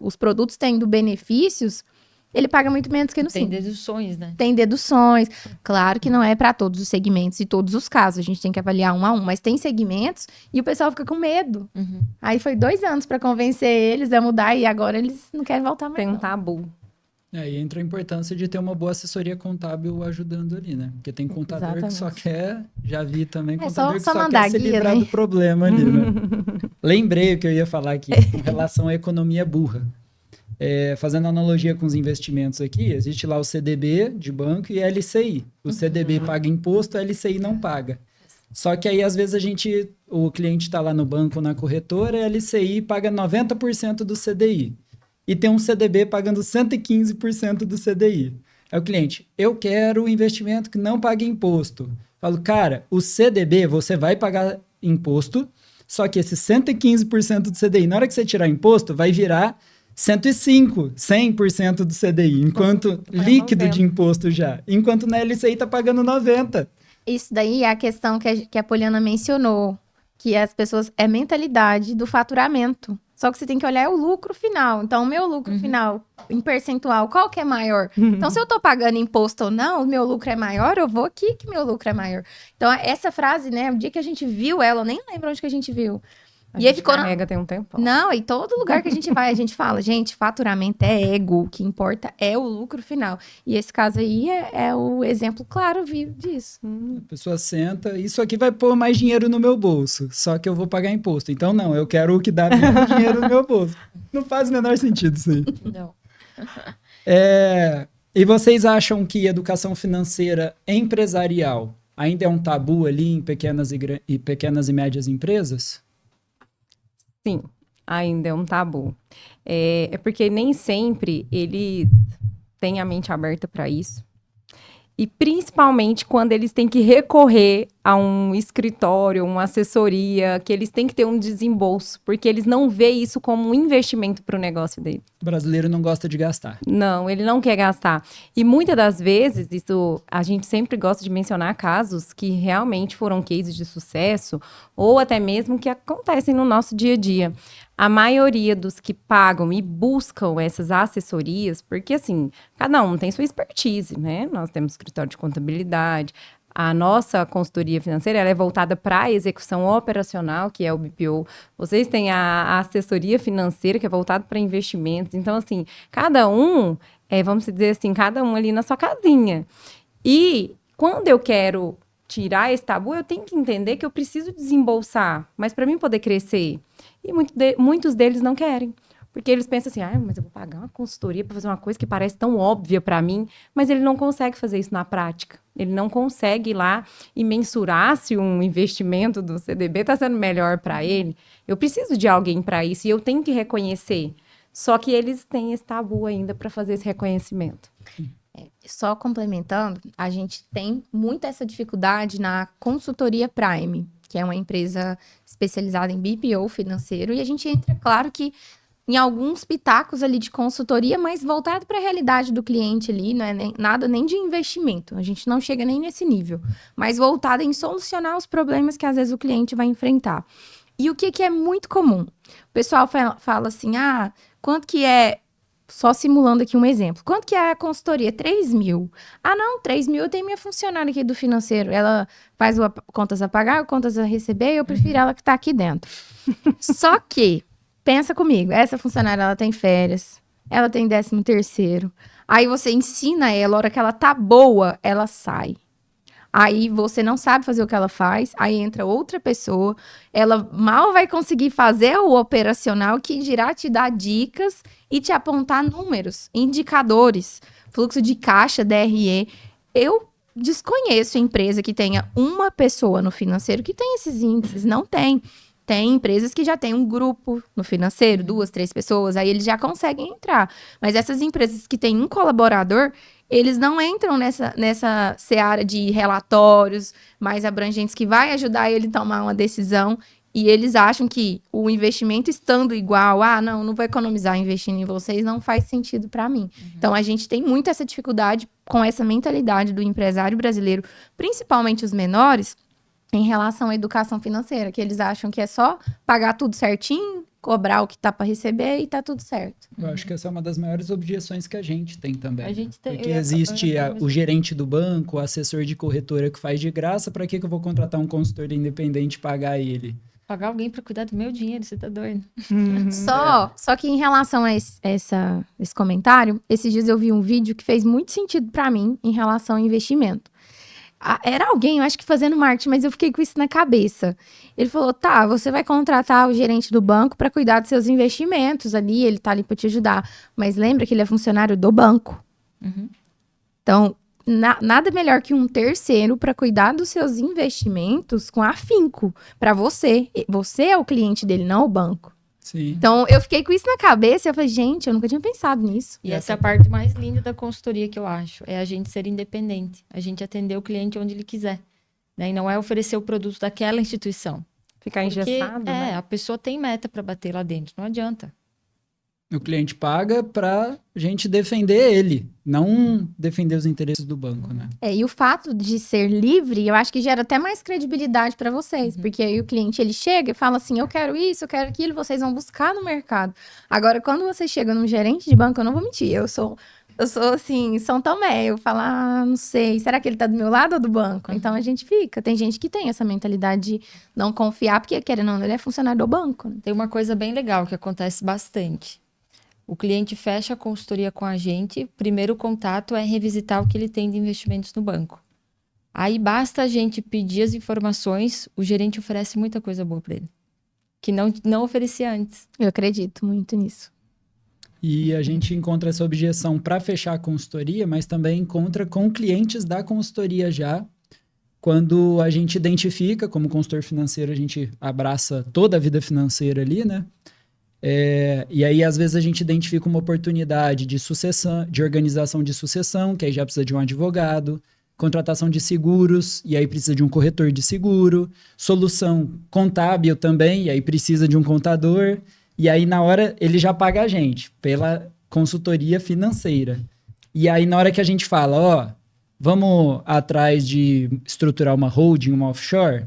os produtos tendo benefícios, ele paga muito menos que no Tem Simples. deduções, né? Tem deduções. Claro que não é para todos os segmentos e todos os casos. A gente tem que avaliar um a um. Mas tem segmentos e o pessoal fica com medo. Uhum. Aí foi 2 anos para convencer eles a mudar e agora eles não querem voltar mais. Tem um não. tabu. Aí entra a importância de ter uma boa assessoria contábil ajudando ali, né? Porque tem contador que só quer, já vi também, contador que só só mandar quer se guia, livrar né? do problema ali, né? Lembrei o que eu ia falar aqui, com relação à economia burra. Fazendo analogia com os investimentos aqui, existe lá o CDB de banco e a LCI. O CDB paga imposto, a LCI não paga. Só que aí, às vezes, o cliente está lá no banco, na corretora, e a LCI paga 90% do CDI. E tem um CDB pagando 115% do CDI. Aí o cliente, eu quero um investimento que não pague imposto. Falo, cara, o CDB você vai pagar imposto, só que esse 115% do CDI, na hora que você tirar imposto, vai virar 105%, 100% do CDI, enquanto líquido de imposto já. Enquanto na LCI tá pagando 90%. Isso daí é a questão que a Poliana mencionou, que as pessoas, é mentalidade do faturamento. Só que você tem que olhar o lucro final. Então, o meu lucro final, em percentual, qual que é maior? Então, se eu tô pagando imposto ou não, o meu lucro é maior, eu vou aqui que meu lucro é maior. Então, essa frase, né, o dia que a gente viu ela, eu nem lembro onde que a gente viu. E aí ficou carrega tem um tempo. Não, e todo lugar que a gente vai, a gente fala, gente, faturamento é ego, o que importa é o lucro final. E esse caso aí é o exemplo claro, vivo disso. A pessoa senta, isso aqui vai pôr mais dinheiro no meu bolso, só que eu vou pagar imposto. Então, não, eu quero o que dá menos dinheiro no meu bolso. Não faz o menor sentido isso aí. Não. E vocês acham que educação financeira empresarial ainda é um tabu ali em pequenas e médias empresas? Sim, ainda é um tabu. É porque nem sempre ele tem a mente aberta para isso. E principalmente quando eles têm que recorrer a um escritório, uma assessoria, que eles têm que ter um desembolso, porque eles não veem isso como um investimento para o negócio dele. O brasileiro não gosta de gastar. Não, ele não quer gastar. E muitas das vezes, isso a gente sempre gosta de mencionar casos que realmente foram cases de sucesso, ou até mesmo que acontecem no nosso dia a dia. A maioria dos que pagam e buscam essas assessorias, porque assim, cada um tem sua expertise, né? Nós temos escritório de contabilidade, a nossa consultoria financeira ela é voltada para a execução operacional, que é o BPO. Vocês têm a assessoria financeira, que é voltada para investimentos. Então, assim, cada um, vamos dizer assim, cada um ali na sua casinha. E quando eu quero tirar esse tabu, eu tenho que entender que eu preciso desembolsar, mas para mim poder crescer. E muitos deles não querem. Porque eles pensam assim, mas eu vou pagar uma consultoria para fazer uma coisa que parece tão óbvia para mim, mas ele não consegue fazer isso na prática. Ele não consegue ir lá e mensurar se um investimento do CDB está sendo melhor para ele. Eu preciso de alguém para isso e eu tenho que reconhecer. Só que eles têm esse tabu ainda para fazer esse reconhecimento. Só complementando, a gente tem muito essa dificuldade na consultoria Prime, que é uma empresa especializada em BPO financeiro, e a gente entra, claro que em alguns pitacos ali de consultoria, mas voltado para a realidade do cliente ali, não é nada nem de investimento, a gente não chega nem nesse nível, mas voltado em solucionar os problemas que às vezes o cliente vai enfrentar. E o que é muito comum? O pessoal fala assim, quanto que é, só simulando aqui um exemplo, quanto que é a consultoria? 3 mil. Não, 3 mil eu tenho minha funcionária aqui do financeiro, ela faz contas a pagar, contas a receber, eu prefiro ela que está aqui dentro. Só que pensa comigo, essa funcionária, ela tem férias, ela tem 13º. Aí você ensina ela, a hora que ela tá boa, ela sai. Aí você não sabe fazer o que ela faz, aí entra outra pessoa, ela mal vai conseguir fazer o operacional, que dirá te dar dicas e te apontar números, indicadores, fluxo de caixa, DRE. Eu desconheço empresa que tenha uma pessoa no financeiro que tem esses índices, não tem. Tem empresas que já têm um grupo no financeiro, 2, 3 pessoas, aí eles já conseguem entrar. Mas essas empresas que têm um colaborador, eles não entram nessa seara de relatórios mais abrangentes que vai ajudar ele a tomar uma decisão. E eles acham que o investimento estando igual, não vou economizar investindo em vocês, não faz sentido para mim. Então, a gente tem muito essa dificuldade com essa mentalidade do empresário brasileiro, principalmente os menores, em relação à educação financeira, que eles acham que é só pagar tudo certinho, cobrar o que tá para receber e tá tudo certo. Eu acho que essa é uma das maiores objeções que a gente tem também. A gente tem, Porque existe o gerente do banco, o assessor de corretora que faz de graça, para que eu vou contratar um consultor independente e pagar ele? Pagar alguém para cuidar do meu dinheiro, você tá doido? Só que em relação a esse comentário, esses dias eu vi um vídeo que fez muito sentido para mim em relação ao investimento. Era alguém, eu acho que fazendo marketing, mas eu fiquei com isso na cabeça. Ele falou, você vai contratar o gerente do banco para cuidar dos seus investimentos ali, ele tá ali para te ajudar. Mas lembra que ele é funcionário do banco. Uhum. Então, nada melhor que um terceiro para cuidar dos seus investimentos com afinco para você. Você é o cliente dele, não o banco. Sim. Então, eu fiquei com isso na cabeça e eu falei, gente, eu nunca tinha pensado nisso. E essa é a parte mais linda da consultoria que eu acho, é a gente ser independente, a gente atender o cliente onde ele quiser, né? E não é oferecer o produto daquela instituição. Ficar engessado, né? A pessoa tem meta para bater lá dentro, não adianta. O cliente paga para a gente defender ele, não defender os interesses do banco, né? E o fato de ser livre, eu acho que gera até mais credibilidade para vocês, porque aí o cliente, ele chega e fala assim, eu quero isso, eu quero aquilo, vocês vão buscar no mercado. Agora, quando você chega num gerente de banco, eu não vou mentir, eu sou assim, São Tomé, eu falo, não sei, será que ele tá do meu lado ou do banco? Então, a gente fica. Tem gente que tem essa mentalidade de não confiar, porque, querendo ou não, ele é funcionário do banco. Né? Tem uma coisa bem legal que acontece bastante. O cliente fecha a consultoria com a gente, primeiro contato é revisitar o que ele tem de investimentos no banco. Aí basta a gente pedir as informações, o gerente oferece muita coisa boa para ele, que não oferecia antes. Eu acredito muito nisso. E a gente encontra essa objeção para fechar a consultoria, mas também encontra com clientes da consultoria já. Quando a gente identifica, como consultor financeiro, a gente abraça toda a vida financeira ali, né? E aí, às vezes, a gente identifica uma oportunidade de sucessão, de organização de sucessão, que aí já precisa de um advogado, contratação de seguros, e aí precisa de um corretor de seguro, solução contábil também, e aí precisa de um contador, e aí na hora ele já paga a gente pela consultoria financeira. E aí na hora que a gente fala, vamos atrás de estruturar uma holding, uma offshore?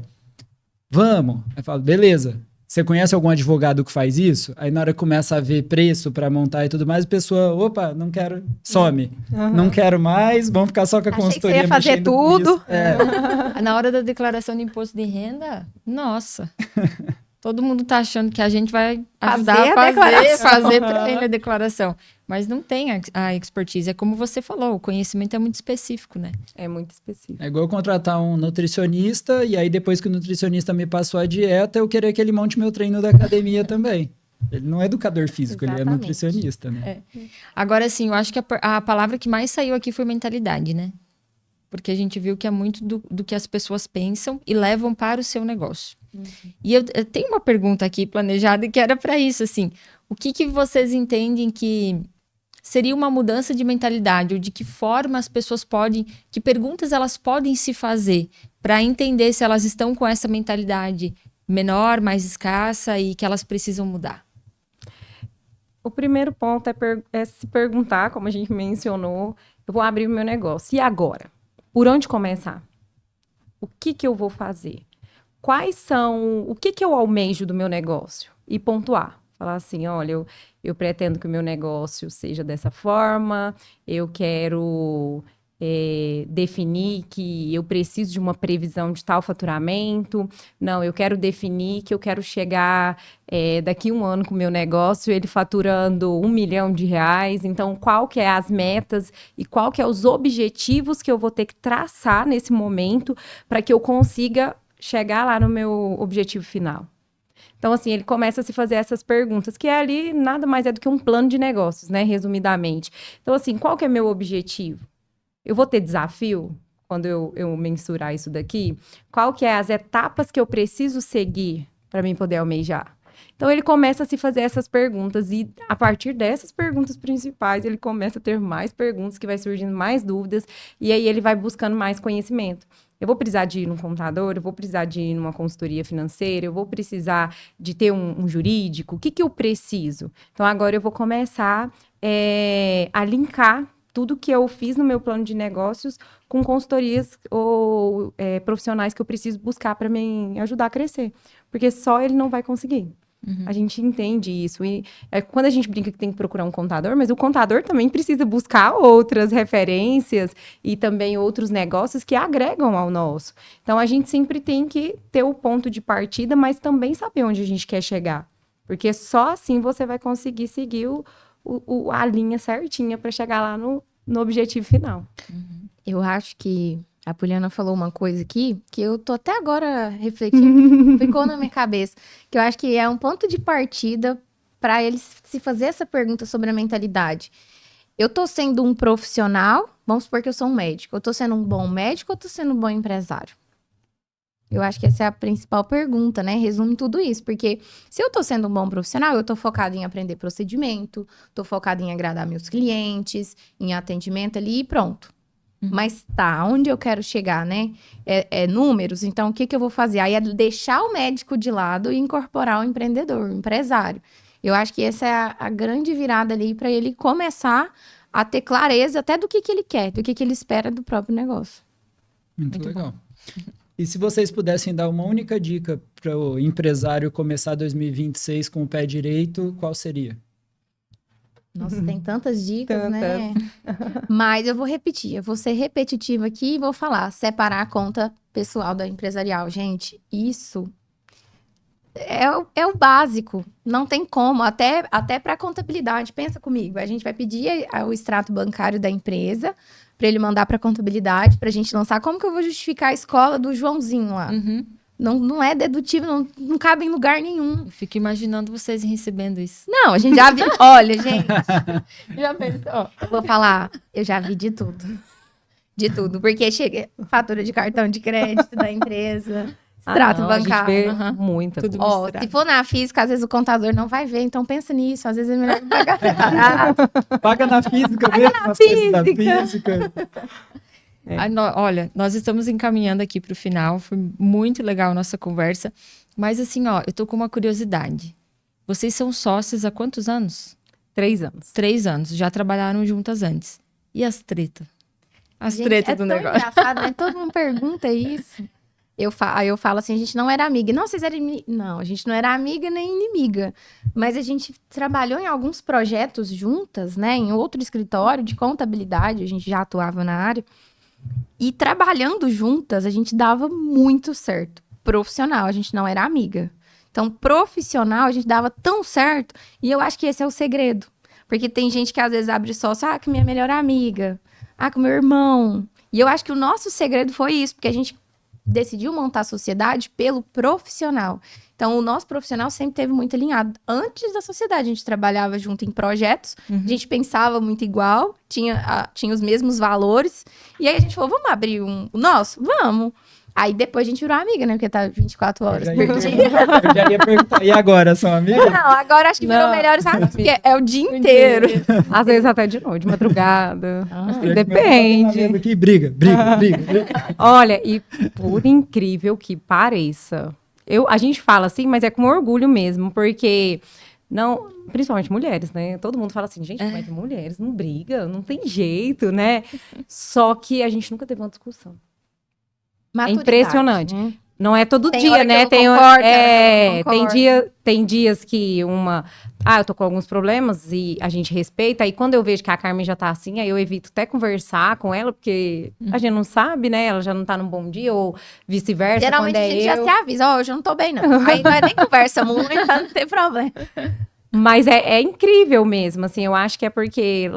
Vamos. Aí fala, beleza. Você conhece algum advogado que faz isso? Aí na hora que começa a ver preço para montar e tudo mais, a pessoa, opa, não quero, some. Não quero mais, vamos ficar só com a consultoria. Achei que você ia fazer tudo. Na hora da declaração de imposto de renda, nossa, todo mundo tá achando que a gente vai ajudar a fazer para ele a declaração. Mas não tem a expertise. É como você falou, o conhecimento é muito específico, né? É muito específico. É igual eu contratar um nutricionista e aí depois que o nutricionista me passou a dieta, eu querer que ele monte meu treino da academia também. Ele não é educador físico, Exatamente. Ele é nutricionista, né? Agora, assim, eu acho que a palavra que mais saiu aqui foi mentalidade, né? Porque a gente viu que é muito do que as pessoas pensam e levam para o seu negócio. E eu tenho uma pergunta aqui planejada que era para isso, assim. O que vocês entendem que seria uma mudança de mentalidade? Ou de que forma as pessoas podem... Que perguntas elas podem se fazer para entender se elas estão com essa mentalidade menor, mais escassa e que elas precisam mudar? O primeiro ponto é se perguntar, como a gente mencionou, eu vou abrir o meu negócio. E agora? Por onde começar? O que eu vou fazer? O que eu almejo do meu negócio? E pontuar. Falar assim, olha, eu pretendo que o meu negócio seja dessa forma, eu quero definir que eu preciso de uma previsão de tal faturamento. Não, eu quero definir que eu quero chegar daqui 1 ano com o meu negócio, ele faturando R$1 milhão. Então, qual que é as metas e qual que é os objetivos que eu vou ter que traçar nesse momento para que eu consiga chegar lá no meu objetivo final. Então, assim, ele começa a se fazer essas perguntas, que ali nada mais é do que um plano de negócios, né, resumidamente. Então, assim, qual que é meu objetivo? Eu vou ter desafio quando eu mensurar isso daqui? Qual que é as etapas que eu preciso seguir para mim poder almejar? Então, ele começa a se fazer essas perguntas e, a partir dessas perguntas principais, ele começa a ter mais perguntas, que vai surgindo mais dúvidas, e aí ele vai buscando mais conhecimento. Eu vou precisar de ir num contador, eu vou precisar de ir numa consultoria financeira, eu vou precisar de ter um jurídico. O que eu preciso? Então, agora eu vou começar a linkar tudo que eu fiz no meu plano de negócios com consultorias ou profissionais que eu preciso buscar para me ajudar a crescer. Porque só ele não vai conseguir. Uhum. A gente entende isso. E quando a gente brinca que tem que procurar um contador, mas o contador também precisa buscar outras referências e também outros negócios que agregam ao nosso. Então, a gente sempre tem que ter o ponto de partida, mas também saber onde a gente quer chegar. Porque só assim você vai conseguir seguir a linha certinha para chegar lá no objetivo final. Uhum. Eu acho que a Poliana falou uma coisa aqui que eu tô até agora refletindo, ficou na minha cabeça, que eu acho que é um ponto de partida para eles se fazer essa pergunta sobre a mentalidade. Eu tô sendo um profissional, vamos supor que eu sou um médico, eu tô sendo um bom médico ou tô sendo um bom empresário? Eu acho que essa é a principal pergunta, né? Resume tudo isso, porque se eu tô sendo um bom profissional, eu tô focada em aprender procedimento, tô focada em agradar meus clientes, em atendimento ali e pronto. Mas tá, onde eu quero chegar, né? Números, então o que eu vou fazer? Aí é deixar o médico de lado e incorporar o empreendedor, o empresário. Eu acho que essa é a grande virada ali para ele começar a ter clareza até do que ele quer, do que ele espera do próprio negócio. Muito legal. E se vocês pudessem dar uma única dica para o empresário começar 2026 com o pé direito, qual seria? Nossa, tem tantas dicas, né? Mas eu vou repetir, eu vou ser repetitiva aqui e vou falar, separar a conta pessoal da empresarial. Gente, isso é o básico, não tem como, até para contabilidade, pensa comigo, a gente vai pedir o extrato bancário da empresa para ele mandar para contabilidade, para a gente lançar, como que eu vou justificar a escola do Joãozinho lá? Uhum. Não é dedutivo, não cabe em lugar nenhum. Eu fico imaginando vocês recebendo isso. Não, a gente já viu. Olha, gente. Já pensou? Eu vou falar, eu já vi de tudo. De tudo. Porque chega fatura de cartão de crédito da empresa, extrato bancário. Muita coisa. Ó, se for na física, às vezes o contador não vai ver. Então pensa nisso. Às vezes é melhor pagar separado. Paga na física mesmo. Paga na física. Olha, nós estamos encaminhando aqui para o final, foi muito legal a nossa conversa, mas assim, eu tô com uma curiosidade. Vocês são sócios há quantos anos? 3 anos. 3 anos, já trabalharam juntas antes. E as tretas? As tretas do negócio. É engraçado, né? Todo mundo pergunta isso. Aí eu falo assim, a gente não era amiga. Não, vocês eram inimiga. Não, a gente não era amiga nem inimiga. Mas a gente trabalhou em alguns projetos juntas, né? Em outro escritório de contabilidade, a gente já atuava na área. E trabalhando juntas, a gente dava muito certo. Profissional, a gente não era amiga. Então, profissional, a gente dava tão certo. E eu acho que esse é o segredo. Porque tem gente que às vezes abre sócio, com minha melhor amiga. Com meu irmão. E eu acho que o nosso segredo foi isso. Porque a gente decidiu montar a sociedade pelo profissional. Então, o nosso profissional sempre teve muito alinhado. Antes da sociedade, a gente trabalhava junto em projetos, a gente pensava muito igual, tinha os mesmos valores. E aí a gente falou, vamos abrir o nosso? Vamos. Aí depois a gente virou amiga, né? Porque tá 24 horas por dia. Eu já ia perguntar, e agora, são amigas? Não, agora acho que virou melhores amigos, porque é o dia inteiro. Às vezes até de noite, de madrugada. Depende. Aqui, briga. Olha, e por incrível que pareça, a gente fala assim, mas é com orgulho mesmo, porque... Não, principalmente mulheres, né? Todo mundo fala assim, gente, mas mulheres não brigam, não tem jeito, né? Só que a gente nunca teve uma discussão. É impressionante. Né? Não é todo dia, né? Tem dias que eu tô com alguns problemas e a gente respeita. Aí quando eu vejo que a Carmen já tá assim, aí eu evito até conversar com ela, porque a gente não sabe, né? Ela já não tá num bom dia, ou vice-versa. Geralmente quando a gente já eu... se avisa, hoje eu não tô bem, não. Aí não é nem conversa muito, não tem problema. Mas é incrível mesmo, assim, eu acho que é porque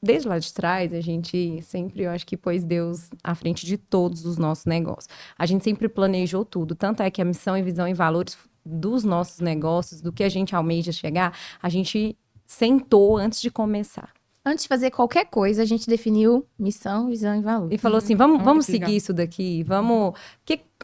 desde lá de trás a gente sempre, eu acho que pôs Deus à frente de todos os nossos negócios. A gente sempre planejou tudo, tanto é que a missão e visão e valores dos nossos negócios, do que a gente almeja chegar, a gente sentou antes de começar. Antes de fazer qualquer coisa, a gente definiu missão, visão e valor. E falou assim, vamos que legal. seguir isso daqui, vamos...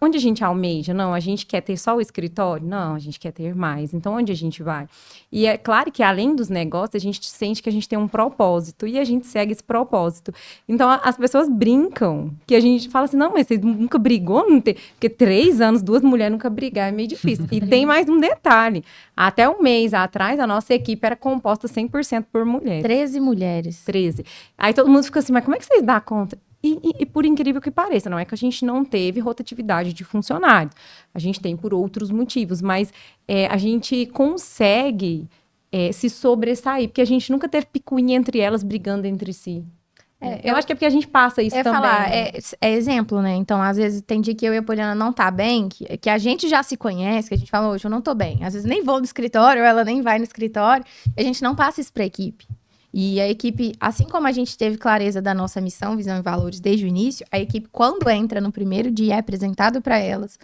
Onde a gente almeja? Não, a gente quer ter só o escritório? Não, a gente quer ter mais. Então, onde a gente vai? E é claro que, além dos negócios, a gente sente que a gente tem um propósito. E a gente segue esse propósito. Então, as pessoas brincam. Que a gente fala assim, não, mas você nunca brigou? Não tem... Porque 3 anos, 2 mulheres nunca brigar é meio difícil. E tem mais um detalhe. Até um mês atrás, a nossa equipe era composta 100% por mulheres. 13 mulheres. 13. Aí todo mundo fica assim, mas como é que vocês dão conta? E por incrível que pareça, não é que a gente não teve rotatividade de funcionários. A gente tem por outros motivos, mas a gente consegue se sobressair, porque a gente nunca teve picuinha entre elas brigando entre si. Eu acho que é porque a gente passa isso também. Falar, né? é exemplo, né? Então, às vezes, tem dia que eu e a Poliana não tá bem, que a gente já se conhece, que a gente fala, hoje eu não tô bem. Às vezes nem vou no escritório, ou ela nem vai no escritório, e a gente não passa isso pra equipe. E a equipe, assim como a gente teve clareza da nossa missão, visão e valores desde o início, a equipe, quando entra no primeiro dia, é apresentado para elas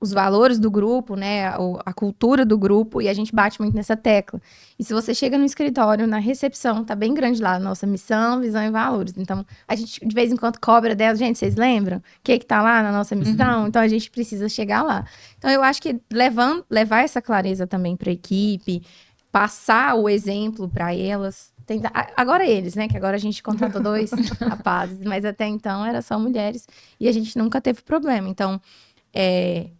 os valores do grupo, né, a cultura do grupo, e a gente bate muito nessa tecla. E se você chega no escritório, na recepção, tá bem grande lá a nossa missão, visão e valores. Então, a gente, de vez em quando, cobra dela, gente, vocês lembram? O que tá lá na nossa missão? Então, a gente precisa chegar lá. Então, eu acho que levar essa clareza também para a equipe, passar o exemplo para elas. Agora eles, né? Que agora a gente contratou 2 rapazes, mas até então era só mulheres e a gente nunca teve problema. Então,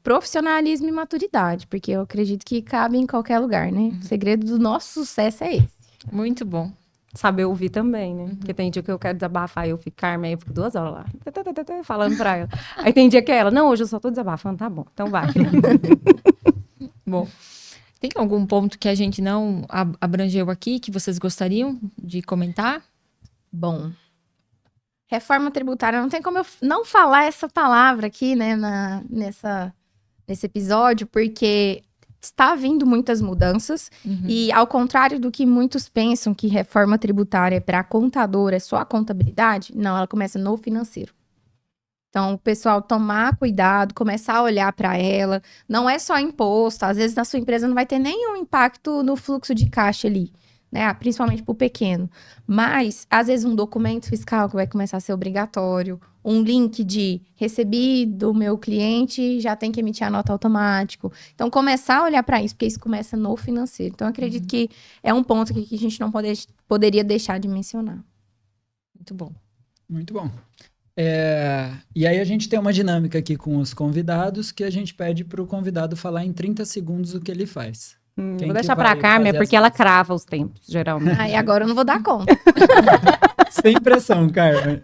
profissionalismo e maturidade, porque eu acredito que cabe em qualquer lugar, né? O segredo do nosso sucesso é esse. Muito bom. Saber ouvir também, né? Porque tem dia que eu quero desabafar, eu fico Carmen, aí eu fico 2 horas lá, falando pra ela. Aí tem dia que ela, não, hoje eu só tô desabafando, tá bom, então vai. Bom, tem algum ponto que a gente não abrangeu aqui que vocês gostariam de comentar? Bom, reforma tributária, não tem como eu não falar essa palavra aqui, né, nesse episódio, porque está vindo muitas mudanças e, ao contrário do que muitos pensam que reforma tributária é para contador, é só a contabilidade, não, ela começa no financeiro. Então, o pessoal tomar cuidado, começar a olhar para ela. Não é só imposto. Às vezes, na sua empresa não vai ter nenhum impacto no fluxo de caixa ali, né? Principalmente para o pequeno. Mas, às vezes, um documento fiscal que vai começar a ser obrigatório. Um link de recebi do meu cliente, já tem que emitir a nota automático. Então, começar a olhar para isso, porque isso começa no financeiro. Então, eu acredito que é um ponto que a gente não poderia deixar de mencionar. Muito bom. Muito bom. E aí a gente tem uma dinâmica aqui com os convidados que a gente pede para o convidado falar em 30 segundos o que ele faz. Vou deixar para a Carmen, porque ela crava os tempos, geralmente. Aí agora eu não vou dar conta. Sem pressão, Carmen.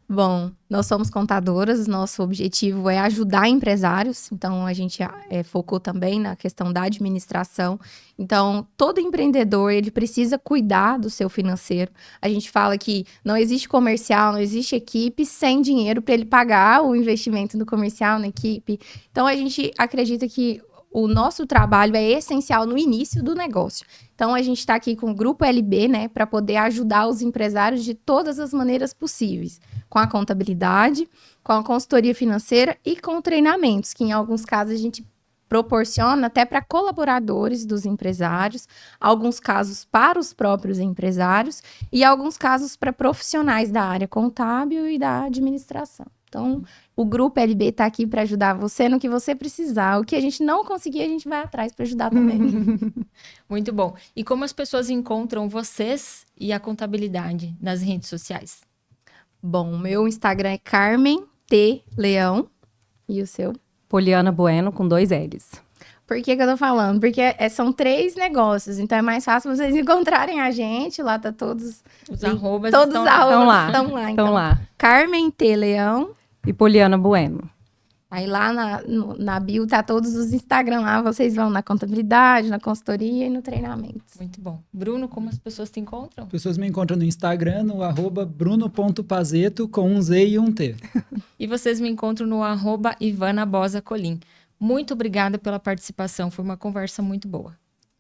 Bom, nós somos contadoras, nosso objetivo é ajudar empresários, então a gente focou também na questão da administração. Então, todo empreendedor, ele precisa cuidar do seu financeiro. A gente fala que não existe comercial, não existe equipe sem dinheiro para ele pagar o investimento do comercial na equipe. Então, a gente acredita que o nosso trabalho é essencial no início do negócio. Então, a gente está aqui com o Grupo LB, né, para poder ajudar os empresários de todas as maneiras possíveis. Com a contabilidade, com a consultoria financeira e com treinamentos, que em alguns casos a gente proporciona até para colaboradores dos empresários, alguns casos para os próprios empresários e alguns casos para profissionais da área contábil e da administração. Então, o Grupo LB está aqui para ajudar você no que você precisar. O que a gente não conseguir, a gente vai atrás para ajudar também. Muito bom. E como as pessoas encontram vocês e a contabilidade nas redes sociais? Bom, o meu Instagram é Carmen T. Leão. E o seu? Poliana Bueno, com 2 L's. Por que eu tô falando? Porque são 3 negócios, então é mais fácil vocês encontrarem a gente. Lá tá todos... Os arrobas todos estão os arrobas lá. estão lá. Então, Estão lá. Carmen T. Leão. E Poliana Bueno. Aí lá na bio tá todos os Instagram lá, vocês vão na contabilidade, na consultoria e no treinamento. Muito bom. Bruno, como as pessoas te encontram? As pessoas me encontram no Instagram, no @bruno.pazeto, com um Z e um T. E vocês me encontram no @ivanabosacolim. Muito obrigada pela participação, foi uma conversa muito boa.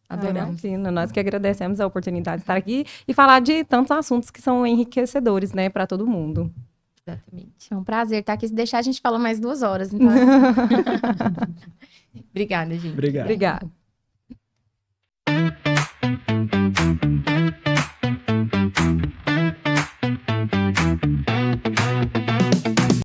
Adoramos. Imagina, nós que agradecemos a oportunidade de estar aqui e falar de tantos assuntos que são enriquecedores, né, para todo mundo. Exatamente. É um prazer estar aqui. Se deixar, a gente fala mais 2 horas. Então... Obrigada, gente. Obrigado. Obrigada.